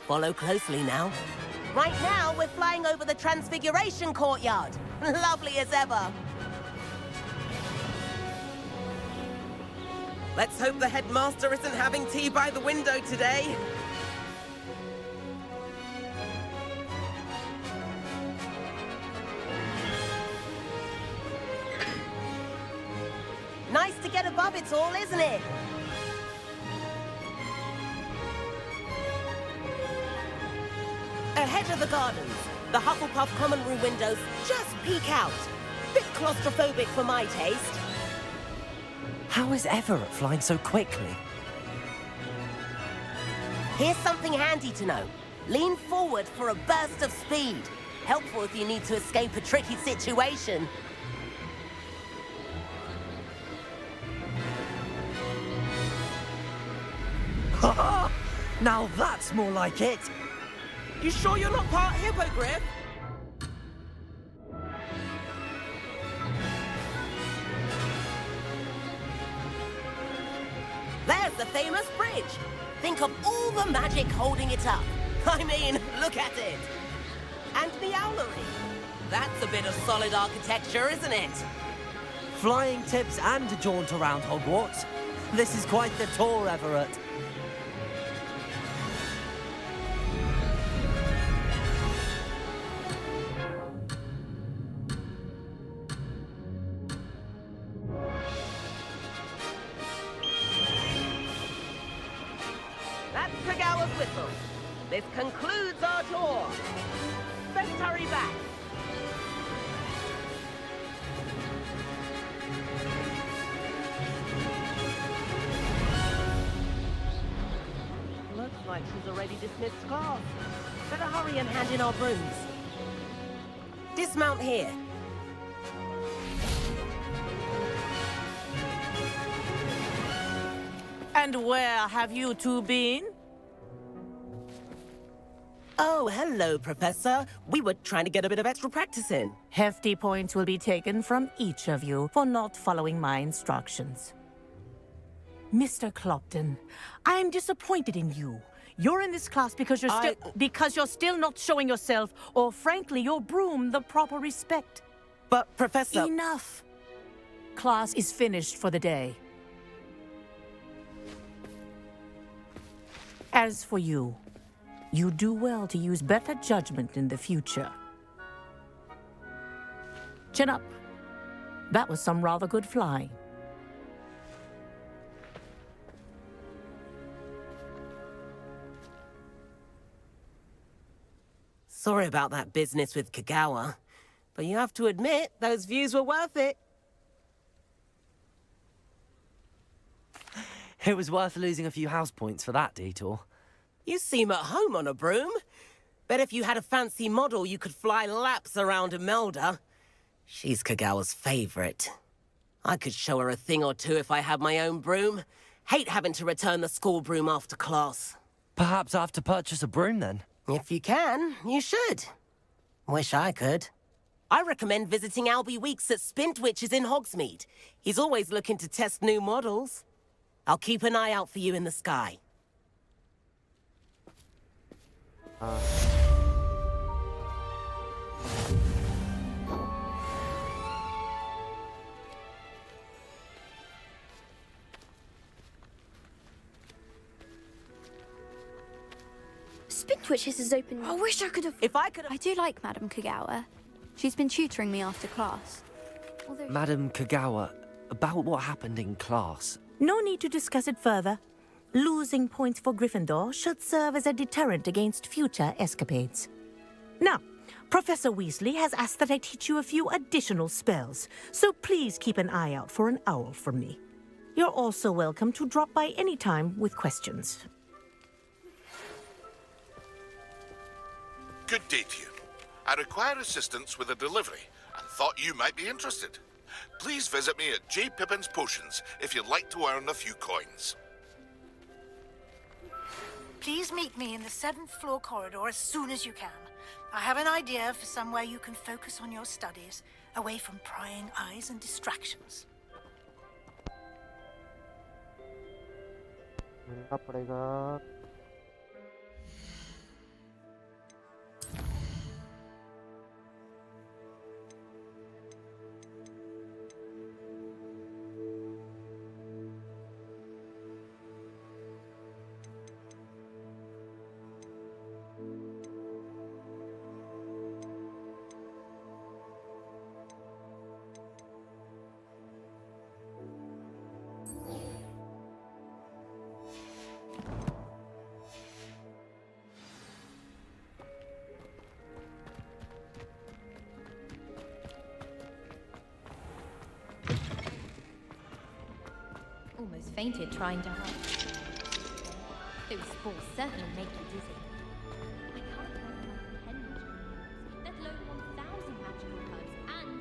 Follow closely now. Right now, we're flying over the Transfiguration Courtyard. Lovely as ever. Let's hope the headmaster isn't having tea by the window today. Nice to get above it all, isn't it? Ahead of the gardens, the Hufflepuff common room windows just peek out. Bit claustrophobic for my taste. How is Everett flying so quickly? Here's something handy to know. Lean forward for a burst of speed. Helpful if you need to escape a tricky situation. Ha! Now that's more like it! You sure you're not part hippogriff? There's the famous bridge. Think of all the magic holding it up. I mean, look at it. And the owlery. That's a bit of solid architecture, isn't it? Flying tips and a jaunt around Hogwarts. This is quite the tour, Everett. That's Kagawa's whistle. This concludes our tour. Let's hurry back. Looks like she's already dismissed class. Better hurry and hand in our brooms. Dismount here. And where have you two been? Oh, hello, Professor. We were trying to get a bit of extra practice in. Hefty points will be taken from each of you for not following my instructions. Mr. Clopton, I'm disappointed in you. You're in this class because you're still not showing yourself, or frankly, your broom the proper respect. But, Professor... Enough! Class is finished for the day. As for you, you do well to use better judgment in the future. Chin up. That was some rather good flying. Sorry about that business with Kagawa, but you have to admit, those views were worth it. It was worth losing a few house points for that detour. You seem at home on a broom. Bet if you had a fancy model, you could fly laps around Imelda. She's Kagawa's favorite. I could show her a thing or two if I had my own broom. Hate having to return the school broom after class. Perhaps I have to purchase a broom then. If you can, you should. Wish I could. I recommend visiting Albie Weeks at Spintwitches in Hogsmeade. He's always looking to test new models. I'll keep an eye out for you in the sky. Spintwitches is open. I wish I could have... If I could have... I do like Madam Kagawa. She's been tutoring me after class. Madam Kagawa, about what happened in class. No need to discuss it further. Losing points for Gryffindor should serve as a deterrent against future escapades. Now, Professor Weasley has asked that I teach you a few additional spells, so please keep an eye out for an owl from me. You're also welcome to drop by any time with questions. Good day to you. I require assistance with a delivery and thought you might be interested. Please visit me at J. Pippin's Potions if you'd like to earn a few coins. Please meet me in the 7th floor corridor as soon as you can. I have an idea for somewhere you can focus on your studies, away from prying eyes and distractions. मिलना पड़ेगा. Almost fainted trying to hide. Those spores certainly make you dizzy. I can't remember 10 magical herbs, let alone 1,000 magical herbs and...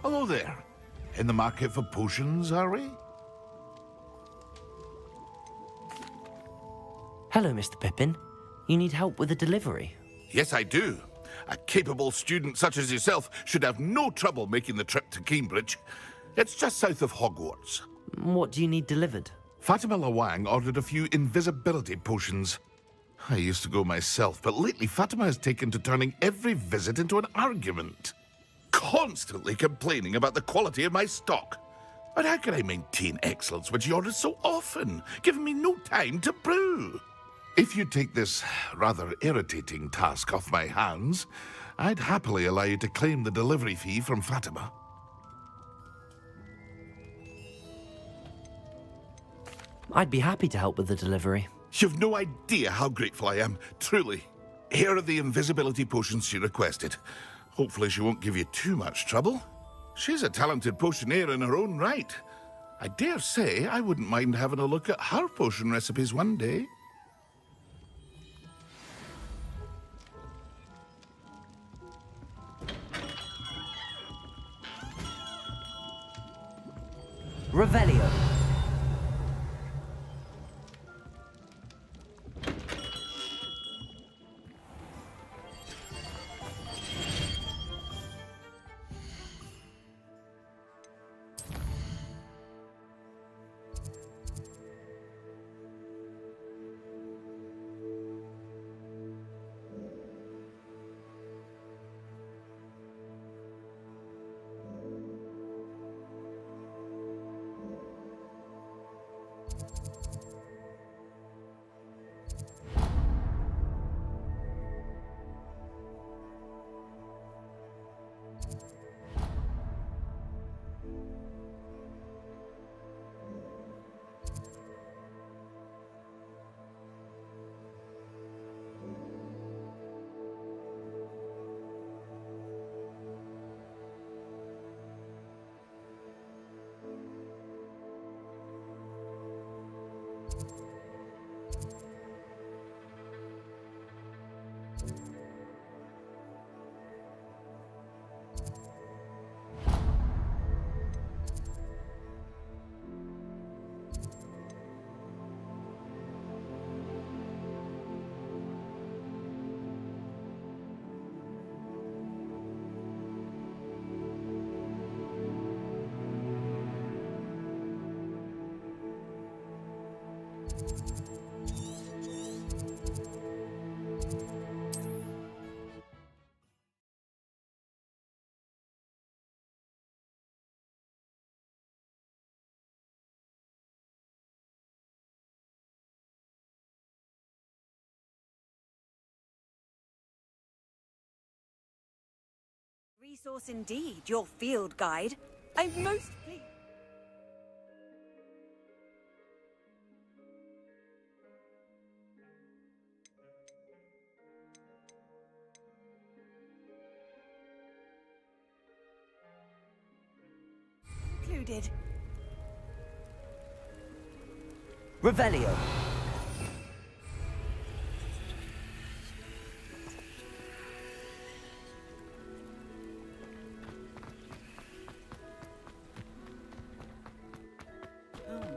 Hello there. In the market for potions, are we? Hello, Mr. Pippin. You need help with a delivery? Yes, I do. A capable student such as yourself should have no trouble making the trip to Cambridge. It's just south of Hogwarts. What do you need delivered? Fatima Lawang ordered a few invisibility potions. I used to go myself, but lately Fatima has taken to turning every visit into an argument. Constantly complaining about the quality of my stock. But how can I maintain excellence when she orders so often, giving me no time to brew? If you take this rather irritating task off my hands, I'd happily allow you to claim the delivery fee from Fatima. I'd be happy to help with the delivery. You've no idea how grateful I am, truly. Here are the invisibility potions she requested. Hopefully she won't give you too much trouble. She's a talented potioneer in her own right. I dare say I wouldn't mind having a look at her potion recipes one day. Revelio. Resource indeed, your field guide. I'm most pleased. Included. Revelio.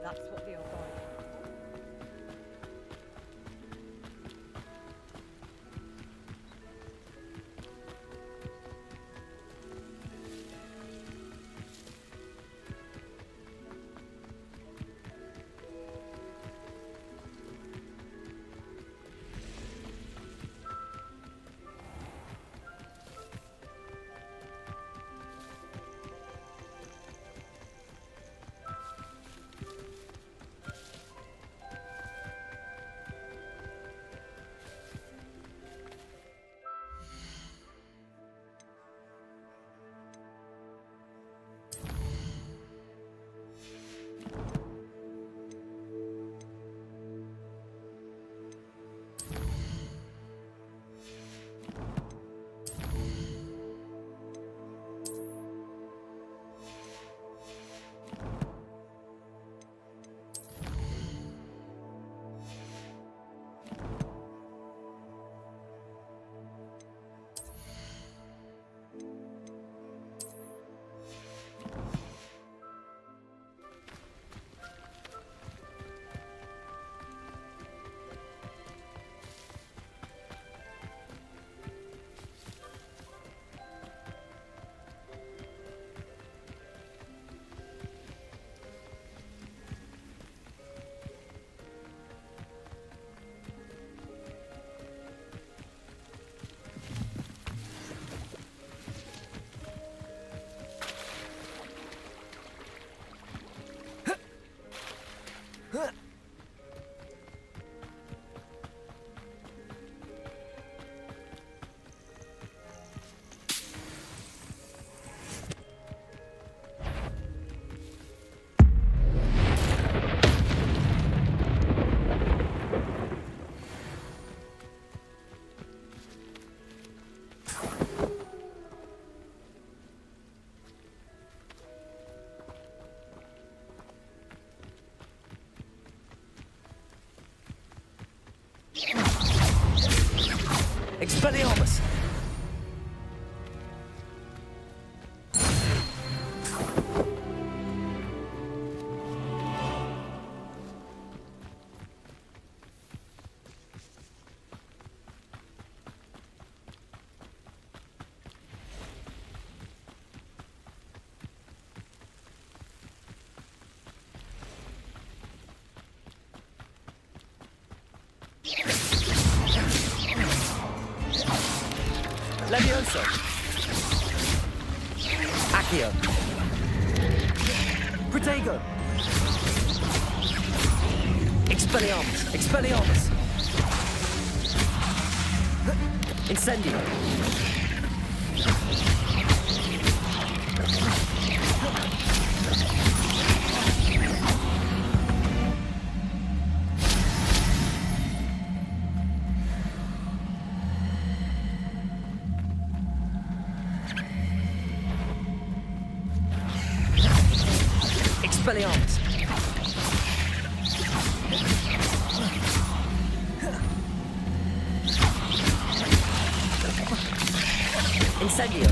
That's what the authority. Expelliarmus! Levioso. Accio. Protego. Expelliarmus. Expelliarmus. Incendio. Expelliarmus. Incendio!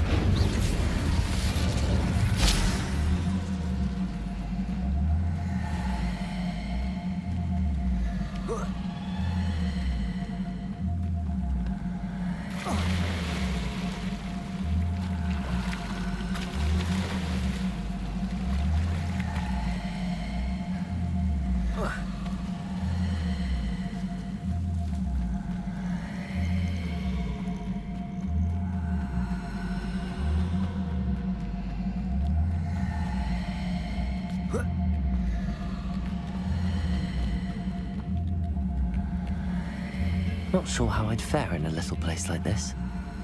Not sure how I'd fare in a little place like this.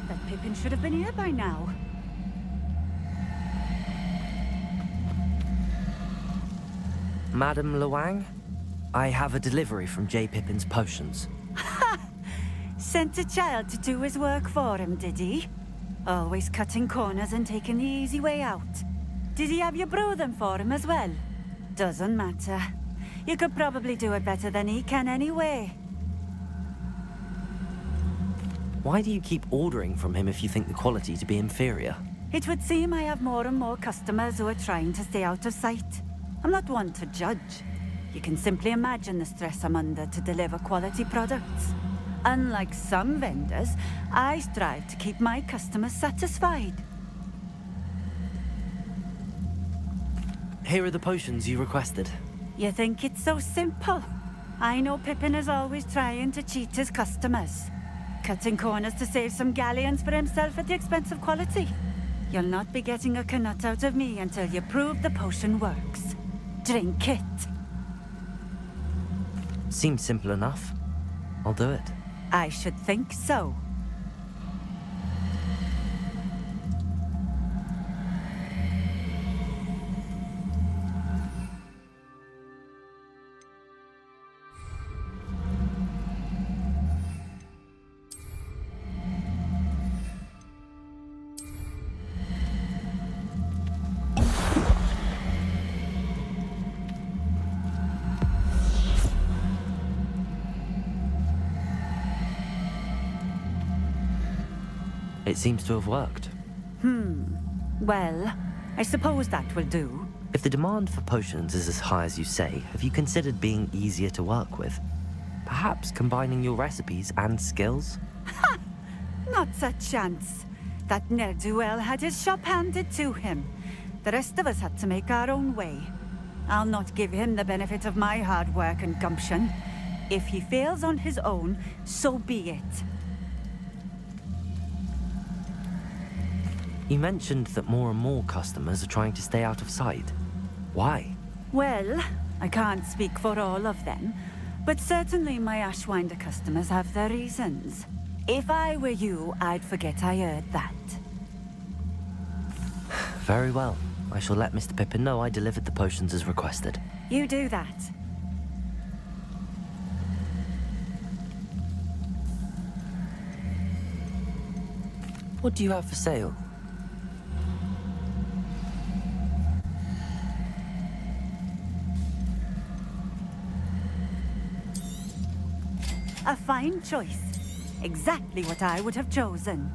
That Pippin should have been here by now. Madam Luang, I have a delivery from J. Pippin's potions. Sent a child to do his work for him, did he? Always cutting corners and taking the easy way out. Did he have you brew them for him as well? Doesn't matter. You could probably do it better than he can anyway. Why do you keep ordering from him if you think the quality to be inferior? It would seem I have more and more customers who are trying to stay out of sight. I'm not one to judge. You can simply imagine the stress I'm under to deliver quality products. Unlike some vendors, I strive to keep my customers satisfied. Here are the potions you requested. You think it's so simple? I know Pippin is always trying to cheat his customers. Cutting corners to save some galleons for himself at the expense of quality. You'll not be getting a knut out of me until you prove the potion works. Drink it. Seems simple enough. I'll do it. I should think so. It seems to have worked. Well, I suppose that will do. If the demand for potions is as high as you say, have you considered being easier to work with? Perhaps combining your recipes and skills? Not a chance. That ne'er-do-well had his shop handed to him. The rest of us had to make our own way. I'll not give him the benefit of my hard work and gumption. If he fails on his own, so be it. You mentioned that more and more customers are trying to stay out of sight. Why? Well, I can't speak for all of them, but certainly my Ashwinder customers have their reasons. If I were you, I'd forget I heard that. Very well. I shall let Mr. Pippin know I delivered the potions as requested. You do that. What do you have for sale? A fine choice. Exactly what I would have chosen.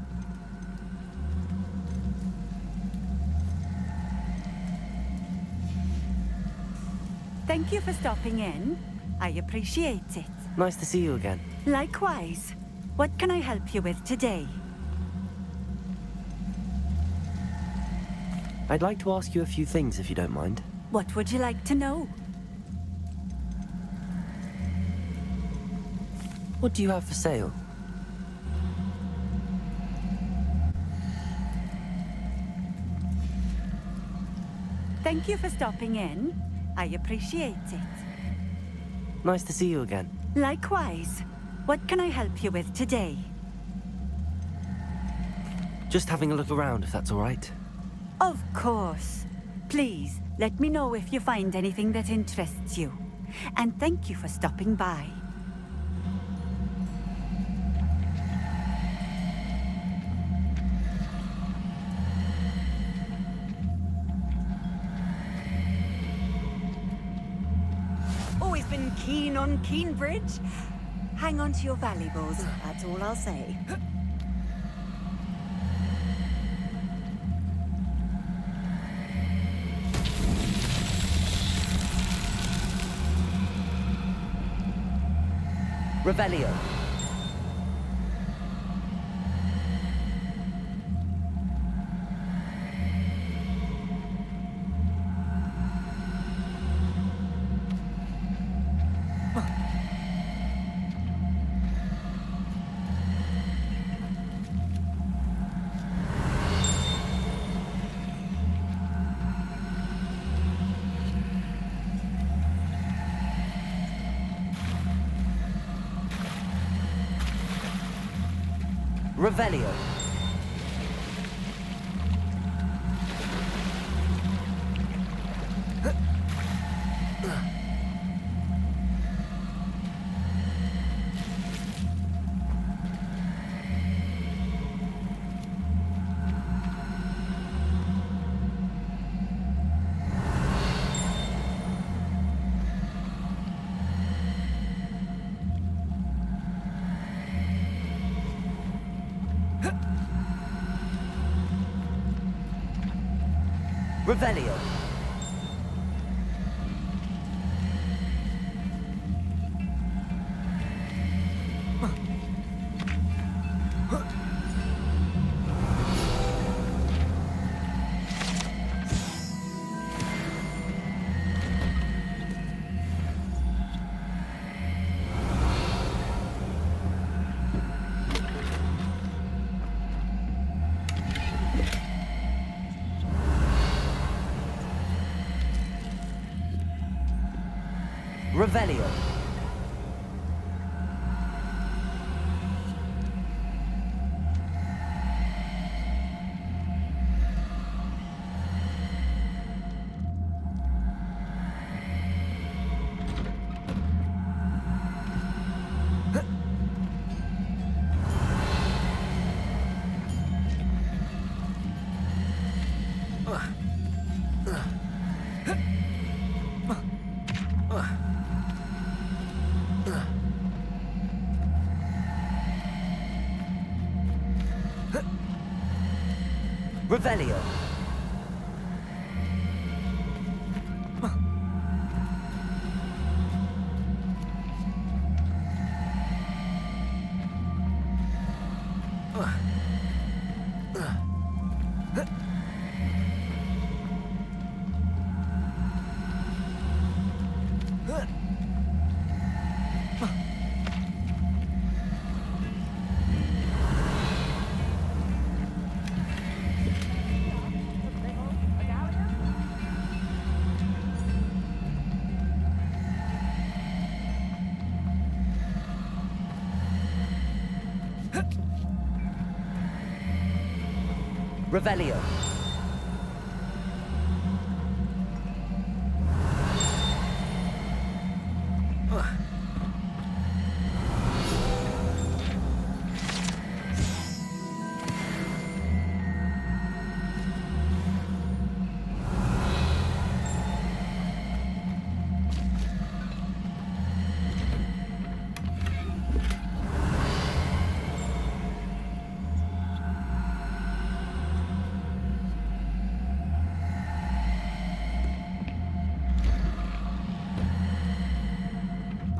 Thank you for stopping in. I appreciate it. Nice to see you again. Likewise. What can I help you with today? I'd like to ask you a few things if you don't mind. What would you like to know? What do you have for sale? Thank you for stopping in. I appreciate it. Nice to see you again. Likewise. What can I help you with today? Just having a look around, if that's all right. Of course. Please, let me know if you find anything that interests you. And thank you for stopping by. Always been keen on Keenbridge. Hang on to your valuables, that's all I'll say. Revelio. Revelio. Revelio. Revelio. Revelio. Revelio.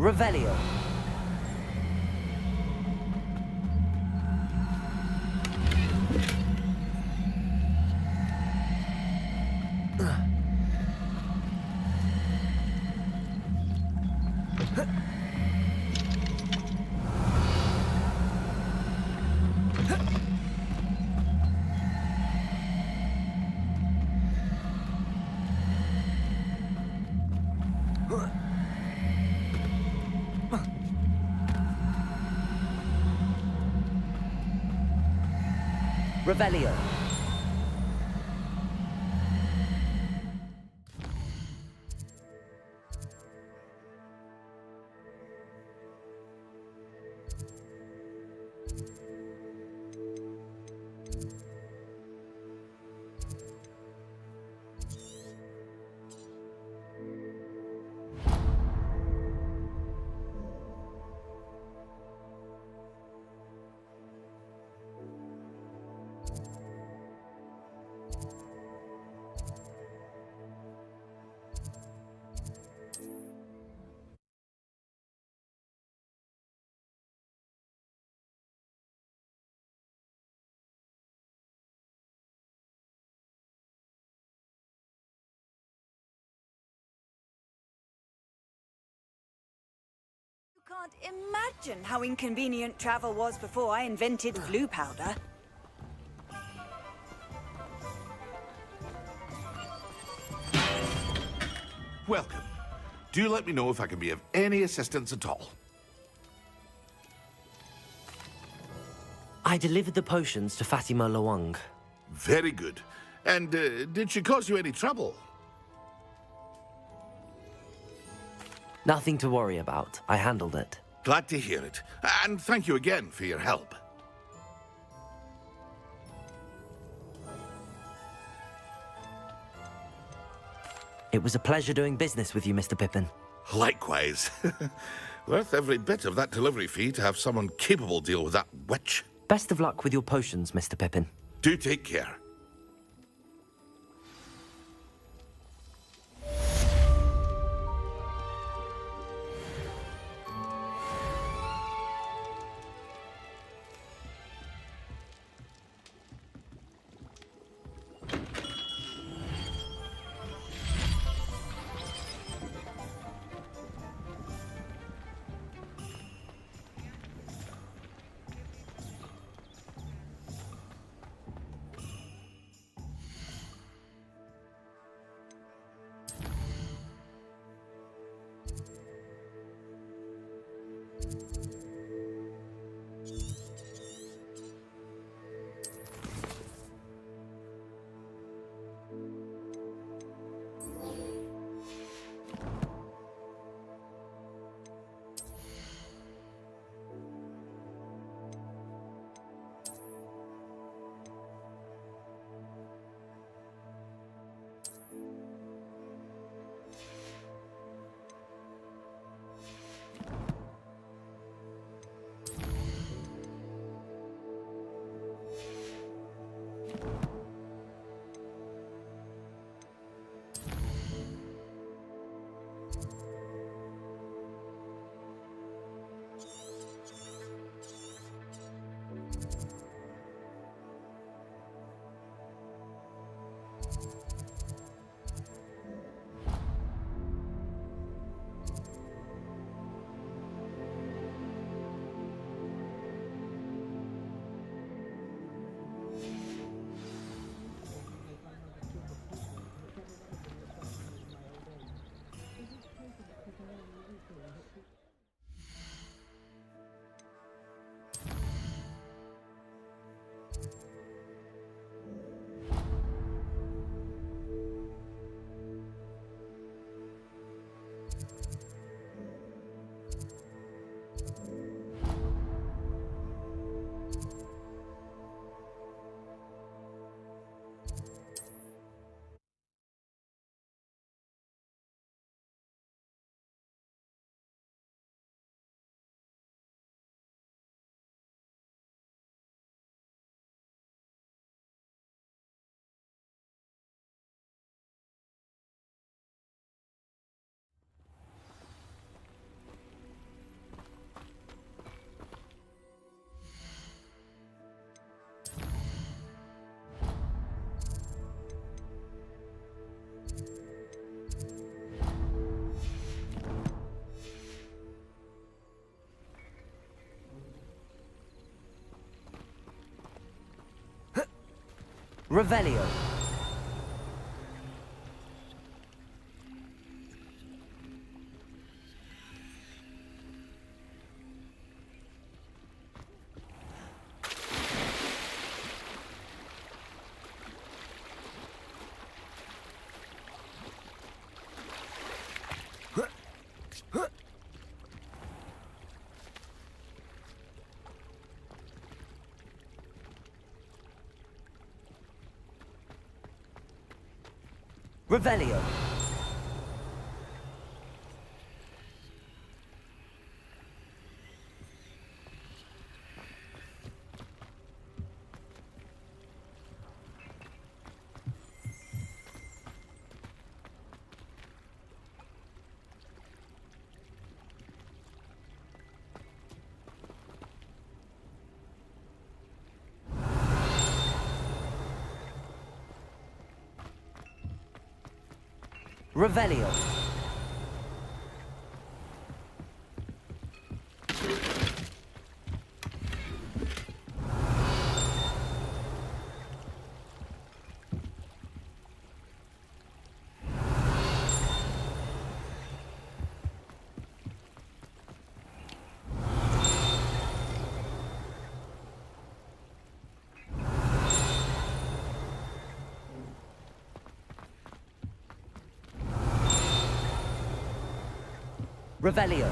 Revelio. Revelio. can't imagine how inconvenient travel was before I invented blue powder. Welcome. Do let me know if I can be of any assistance at all. I delivered the potions to Fatima Lawang. Very good. And did she cause you any trouble? Nothing to worry about. I handled it. Glad to hear it. And thank you again for your help. It was a pleasure doing business with you, Mr. Pippin. Likewise. Worth every bit of that delivery fee to have someone capable deal with that witch. Best of luck with your potions, Mr. Pippin. Do take care. Revelio. Revelio. Revelio. Revelio.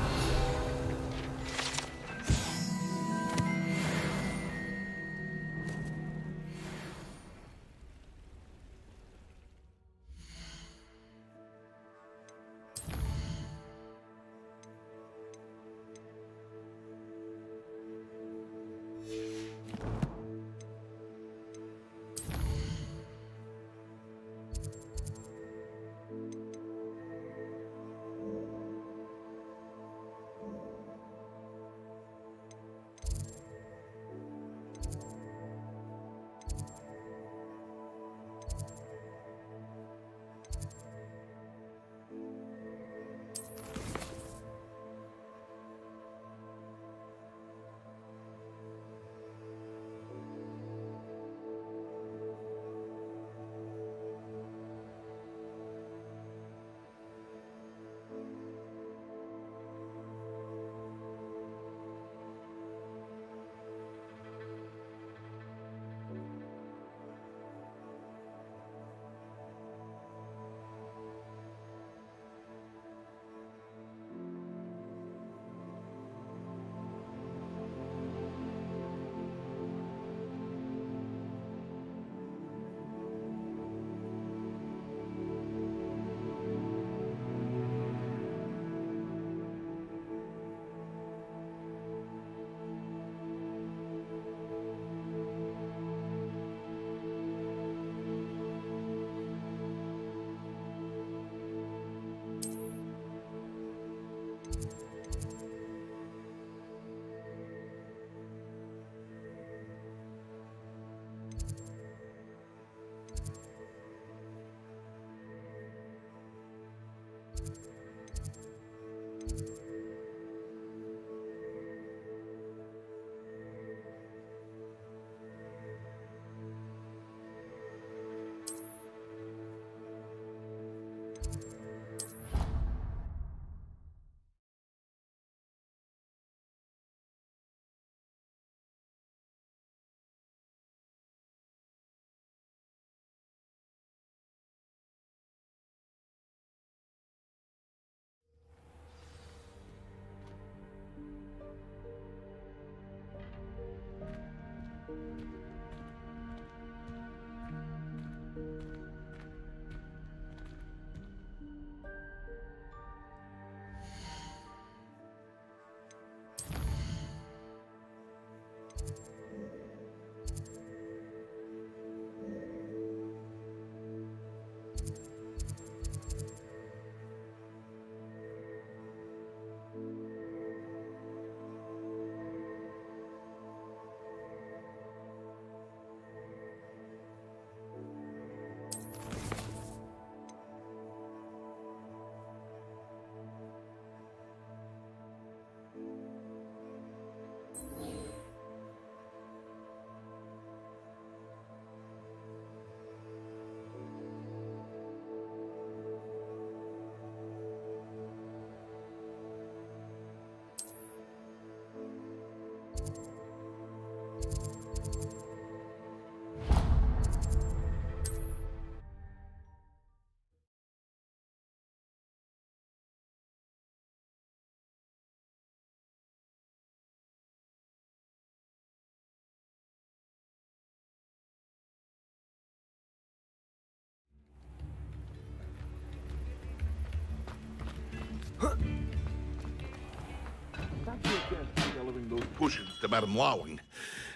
Thank you again for delivering those potions to Madame Lawing.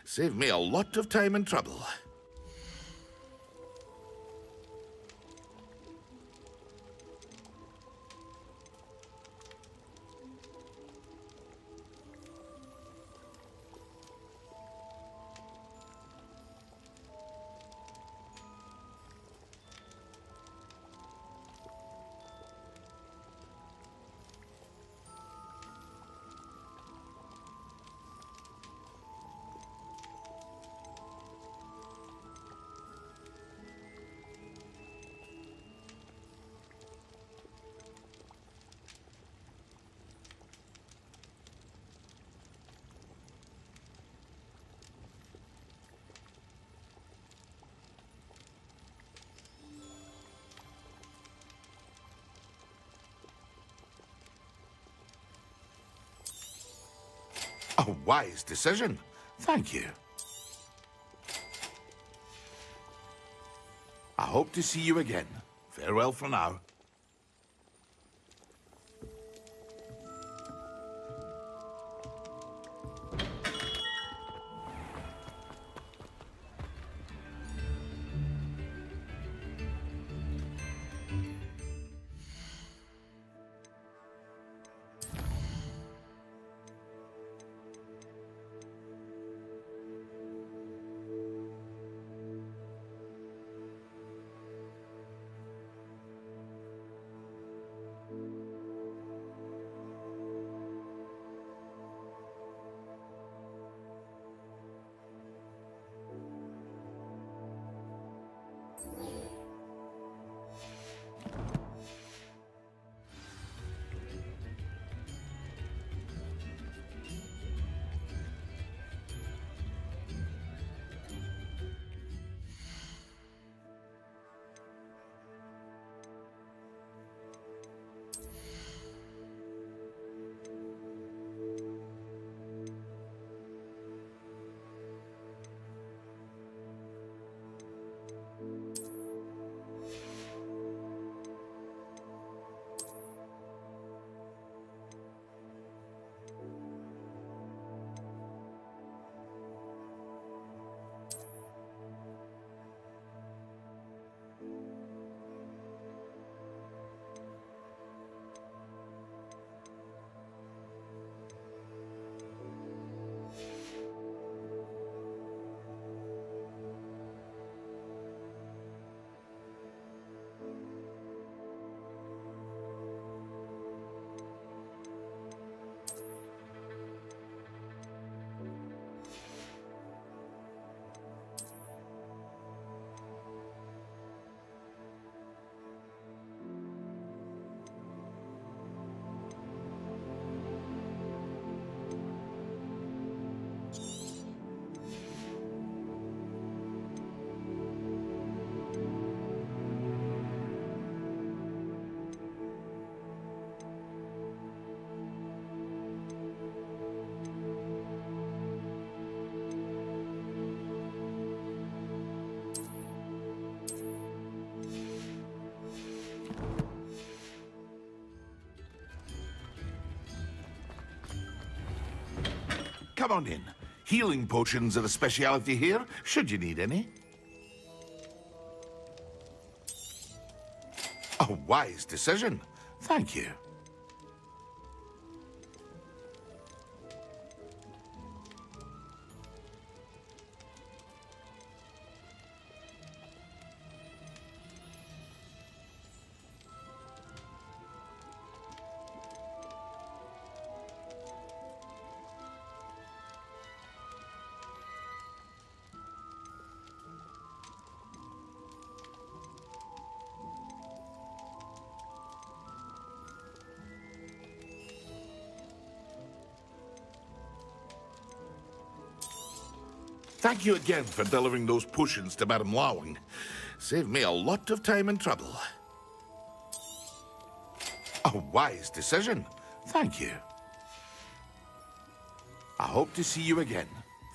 Saved me a lot of time and trouble. wise decision. Thank you. I hope to see you again. Farewell for now. Come on in. Healing potions are a speciality here, should you need any. A wise decision. Thank you. Thank you again for delivering those potions to Madame Lawing. Saved me a lot of time and trouble. A wise decision. Thank you. I hope to see you again.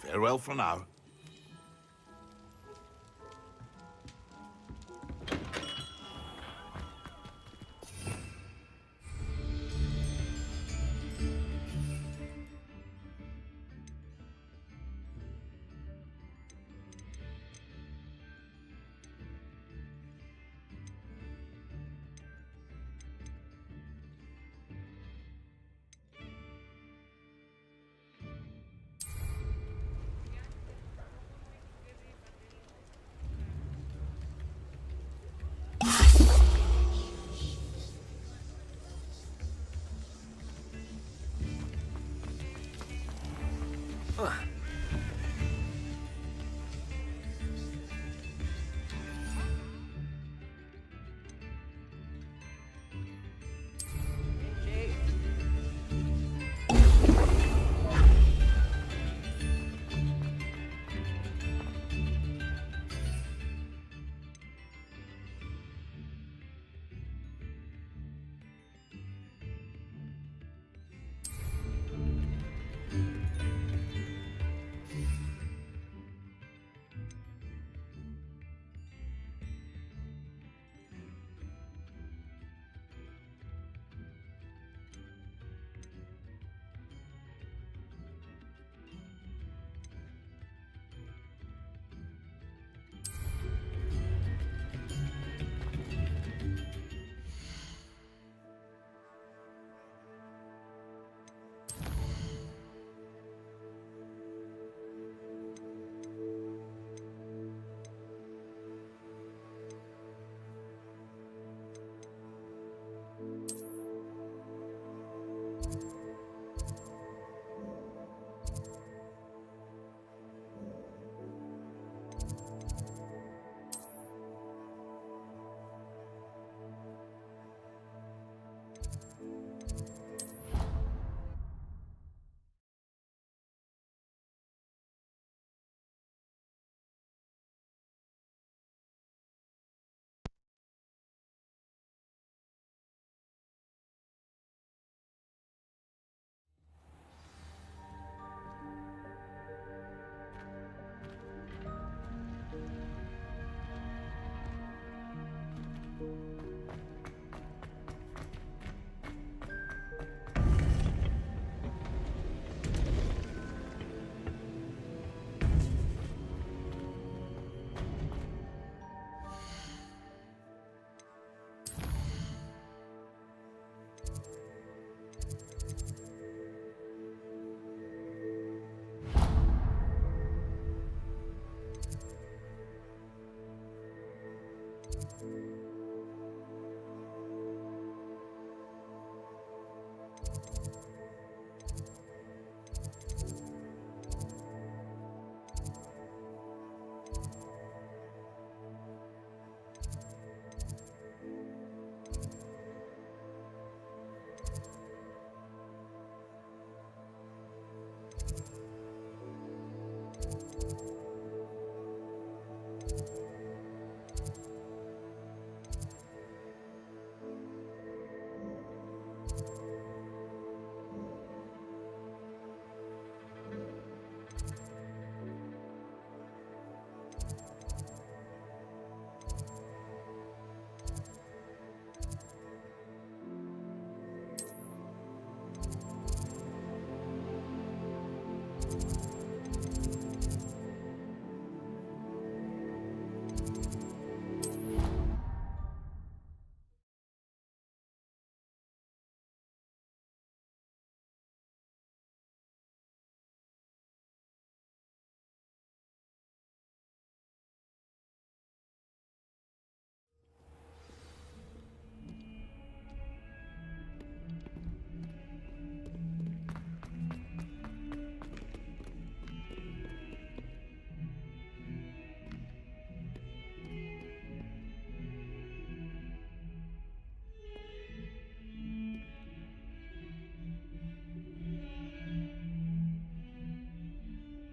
Farewell for now.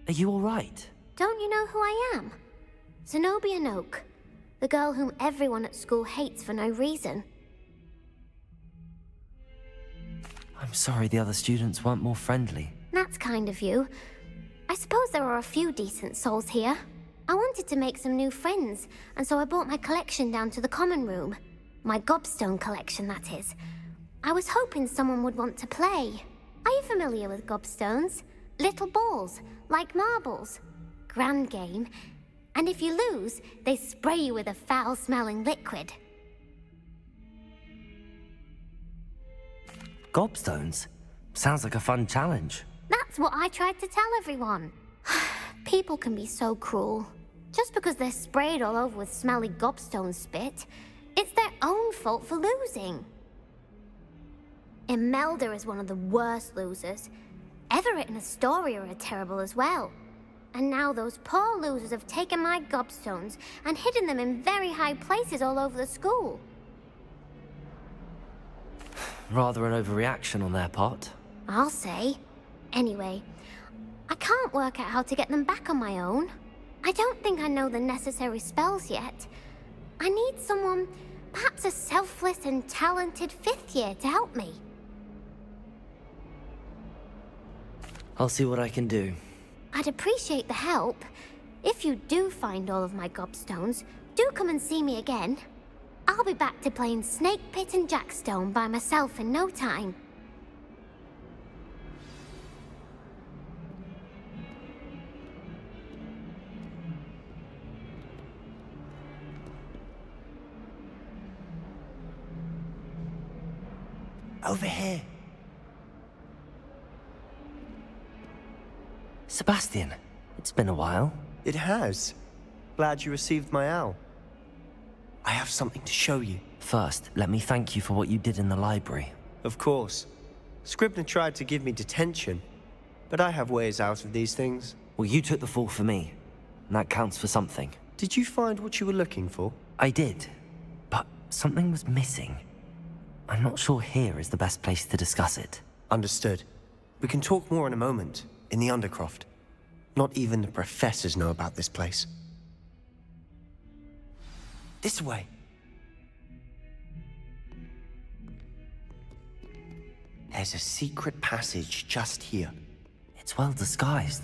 Are you all right? Don't you know who I am? Zenobia Noak, the girl whom everyone at school hates for no reason. I'm sorry the other students weren't more friendly. That's kind of you. I suppose there are a few decent souls here. I wanted to make some new friends, and so I brought my collection down to the common room. My gobstone collection, that is. I was hoping someone would want to play. Are you familiar with gobstones? Little balls, like marbles. Grand game. And if you lose, they spray you with a foul-smelling liquid. Gobstones? Sounds like a fun challenge. That's what I tried to tell everyone. People can be so cruel. Just because they're sprayed all over with smelly gobstone spit, it's their own fault for losing. Imelda is one of the worst losers. Everett and Astoria are terrible as well. And now those poor losers have taken my gobstones and hidden them in very high places all over the school. Rather an overreaction on their part. I'll say. Anyway, I can't work out how to get them back on my own. I don't think I know the necessary spells yet. I need someone, perhaps a selfless and talented 5th year to help me. I'll see what I can do. I'd appreciate the help. If you do find all of my gobstones, do come and see me again. I'll be back to playing Snake Pit and Jackstone by myself in no time. Over here. Sebastian, it's been a while. It has. Glad you received my owl. I have something to show you. First, let me thank you for what you did in the library. Of course. Scribner tried to give me detention, but I have ways out of these things. Well, you took the fall for me, and that counts for something. Did you find what you were looking for? I did, but something was missing. I'm not sure here is the best place to discuss it. Understood. We can talk more in a moment, in the Undercroft. Not even the professors know about this place. This way. There's a secret passage just here. It's well disguised.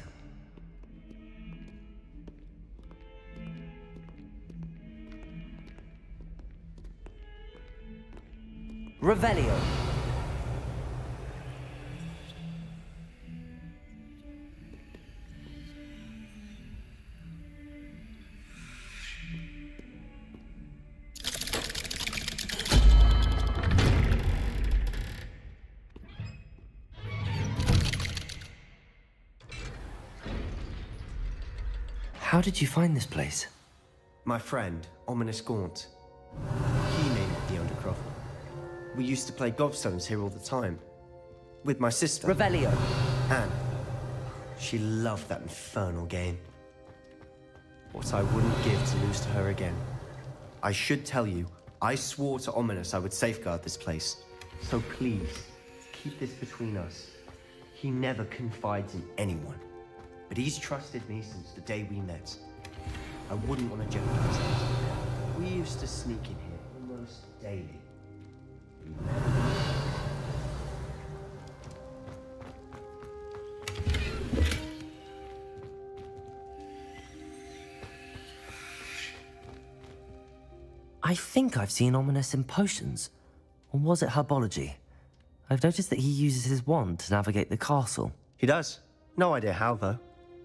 Revelio. How did you find this place? My friend, Ominous Gaunt. He named it the Undercroft. We used to play gobstones here all the time. With my sister. Revelio. Anne. She loved that infernal game. What I wouldn't give to lose to her again. I should tell you, I swore to Ominous I would safeguard this place. So please, keep this between us. He never confides in anyone. But he's trusted me since the day we met. I wouldn't want to jeopardize it. We used to sneak in here almost daily. I think I've seen Ominous in potions. Or was it herbology? I've noticed that he uses his wand to navigate the castle. He does. No idea how, though.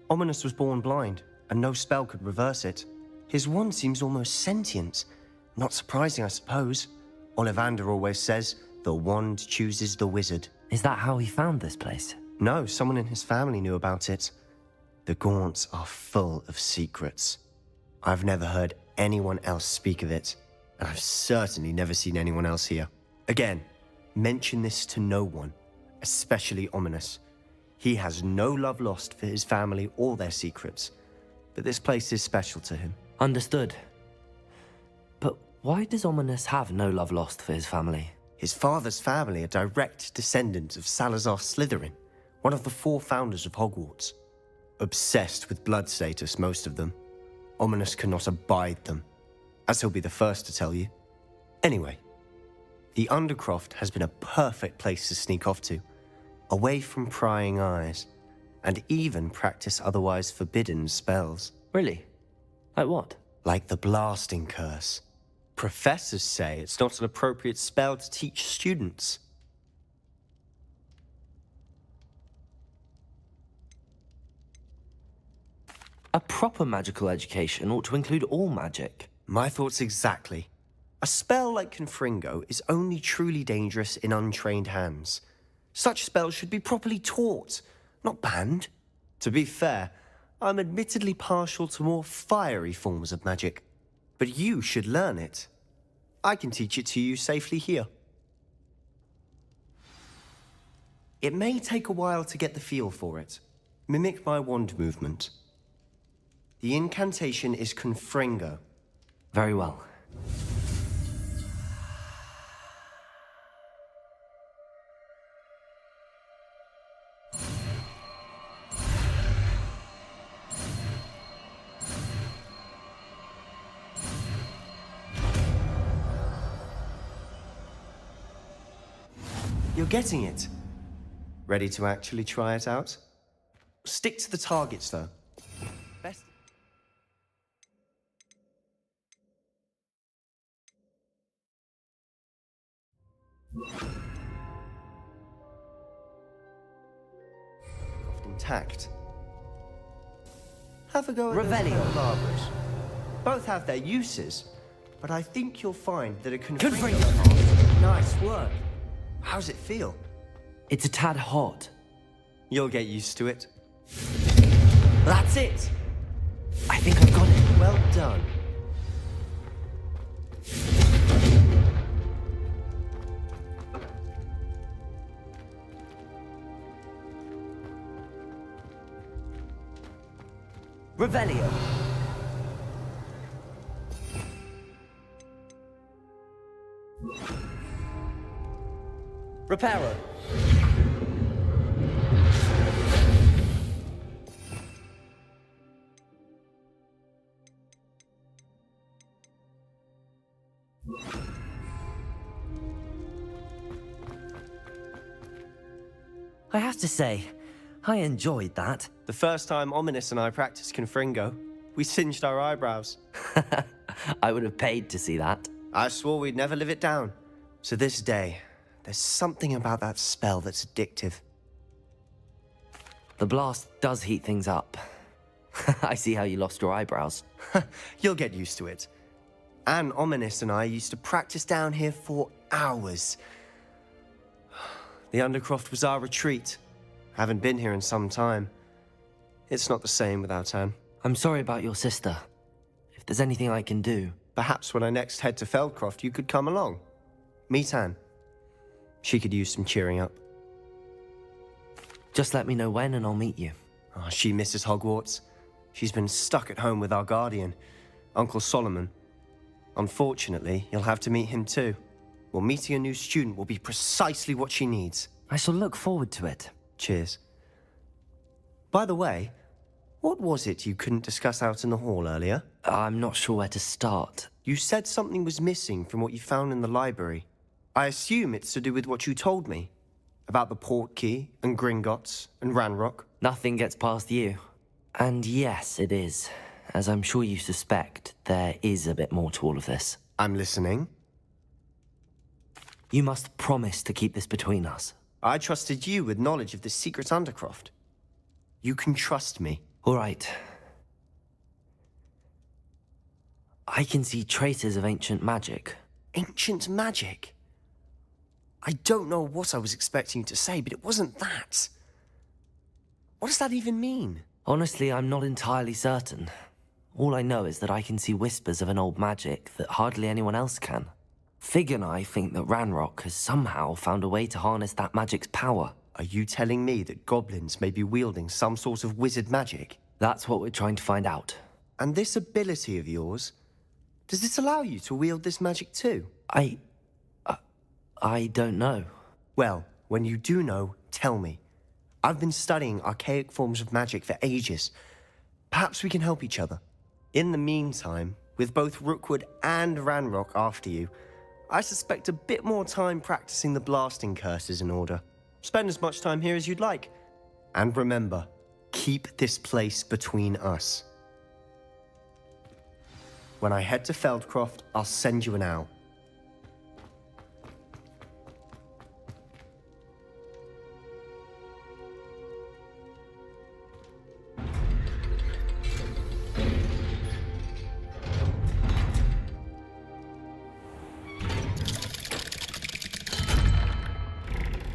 Ominous was born blind, and no spell could reverse it. His wand seems almost sentient. Not surprising, I suppose. Ollivander always says, the wand chooses the wizard. Is that how he found this place? No, someone in his family knew about it. The Gaunts are full of secrets. I've never heard anyone else speak of it, and I've certainly never seen anyone else here. Again, mention this to no one, especially Ominous. He has no love lost for his family or their secrets, but this place is special to him. Understood. But why does Ominous have no love lost for his family? His father's family are direct descendants of Salazar Slytherin, one of the 4 founders of Hogwarts. Obsessed with blood status, most of them. Ominous cannot abide them, as he'll be the first to tell you. Anyway, the Undercroft has been a perfect place to sneak off to, away from prying eyes, and even practice otherwise forbidden spells. Really? Like what? Like the blasting curse. Professors say it's not an appropriate spell to teach students. A proper magical education ought to include all magic. My thoughts exactly. A spell like Confringo is only truly dangerous in untrained hands. Such spells should be properly taught, not banned. To be fair, I'm admittedly partial to more fiery forms of magic. But you should learn it. I can teach it to you safely here. It may take a while to get the feel for it. Mimic my wand movement. The incantation is Confringo. Very well. You're getting it. Ready to actually try it out? Stick to the targets, though. Best. Intact. Have a go at Revelio. barbers. Both have their uses, but I think you'll find that a Confringo. Nice work. How's it feel? It's a tad hot. You'll get used to it. That's it! I think I've got it. Well done. Revelio. Reparo. I have to say, I enjoyed that. The first time Ominous and I practiced Confringo, we singed our eyebrows. I would have paid to see that. I swore we'd never live it down. To this day, there's something about that spell that's addictive. The blast does heat things up. I see how you lost your eyebrows. You'll get used to it. Anne, Ominous and I used to practice down here for hours. The Undercroft was our retreat. Haven't been here in some time. It's not the same without Anne. I'm sorry about your sister. If there's anything I can do... Perhaps when I next head to Feldcroft, you could come along. Meet Anne. She could use some cheering up. Just let me know when and I'll meet you. Oh, she misses Hogwarts. She's been stuck at home with our guardian, Uncle Solomon. Unfortunately, you'll have to meet him too. Well, meeting a new student will be precisely what she needs. I shall look forward to it. Cheers. By the way, what was it you couldn't discuss out in the hall earlier? I'm not sure where to start. You said something was missing from what you found in the library. I assume it's to do with what you told me. About the Portkey, and Gringotts, and Ranrock. Nothing gets past you. And yes, it is. As I'm sure you suspect, there is a bit more to all of this. I'm listening. You must promise to keep this between us. I trusted you with knowledge of the secret Undercroft. You can trust me. All right. I can see traces of ancient magic. Ancient magic? I don't know what I was expecting you to say, but it wasn't that. What does that even mean? Honestly, I'm not entirely certain. All I know is that I can see whispers of an old magic that hardly anyone else can. Fig and I think that Ranrock has somehow found a way to harness that magic's power. Are you telling me that goblins may be wielding some sort of wizard magic? That's what we're trying to find out. And this ability of yours, does it allow you to wield this magic too? I don't know. Well, when you do know, tell me. I've been studying archaic forms of magic for ages. Perhaps we can help each other. In the meantime, with both Rookwood and Ranrock after you, I suspect a bit more time practicing the blasting curse is in order. Spend as much time here as you'd like. And remember, keep this place between us. When I head to Feldcroft, I'll send you an owl.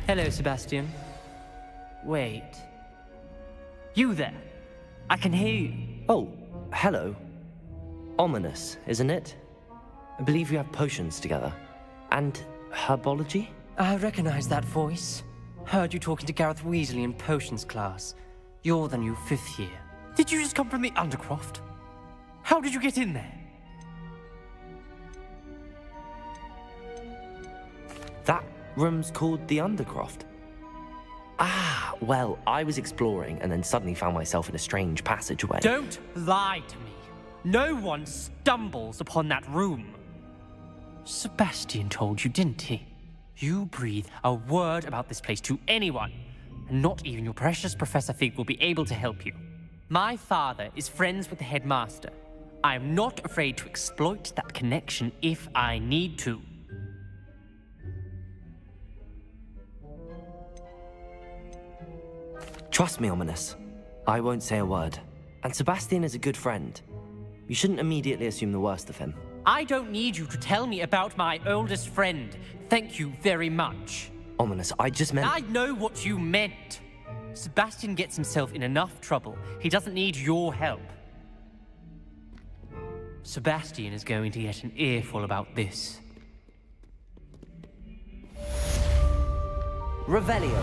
Hello, Sebastian. Wait. You there? I can hear you. Oh, hello. Ominous, isn't it? I believe we have potions together. And herbology? I recognize that voice. Heard you talking to Gareth Weasley in potions class. You're the new 5th year. Did you just come from the Undercroft? How did you get in there? That room's called the Undercroft. Ah, well, I was exploring and then suddenly found myself in a strange passageway. Don't lie to me. No one stumbles upon that room. Sebastian told you, didn't he? You breathe a word about this place to anyone, and not even your precious Professor Fig will be able to help you. My father is friends with the headmaster. I am not afraid to exploit that connection if I need to. Trust me, Ominous. I won't say a word. And Sebastian is a good friend. You shouldn't immediately assume the worst of him. I don't need you to tell me about my oldest friend. Thank you very much. Ominous, I just meant... I know what you meant. Sebastian gets himself in enough trouble. He doesn't need your help. Sebastian is going to get an earful about this. Revelio.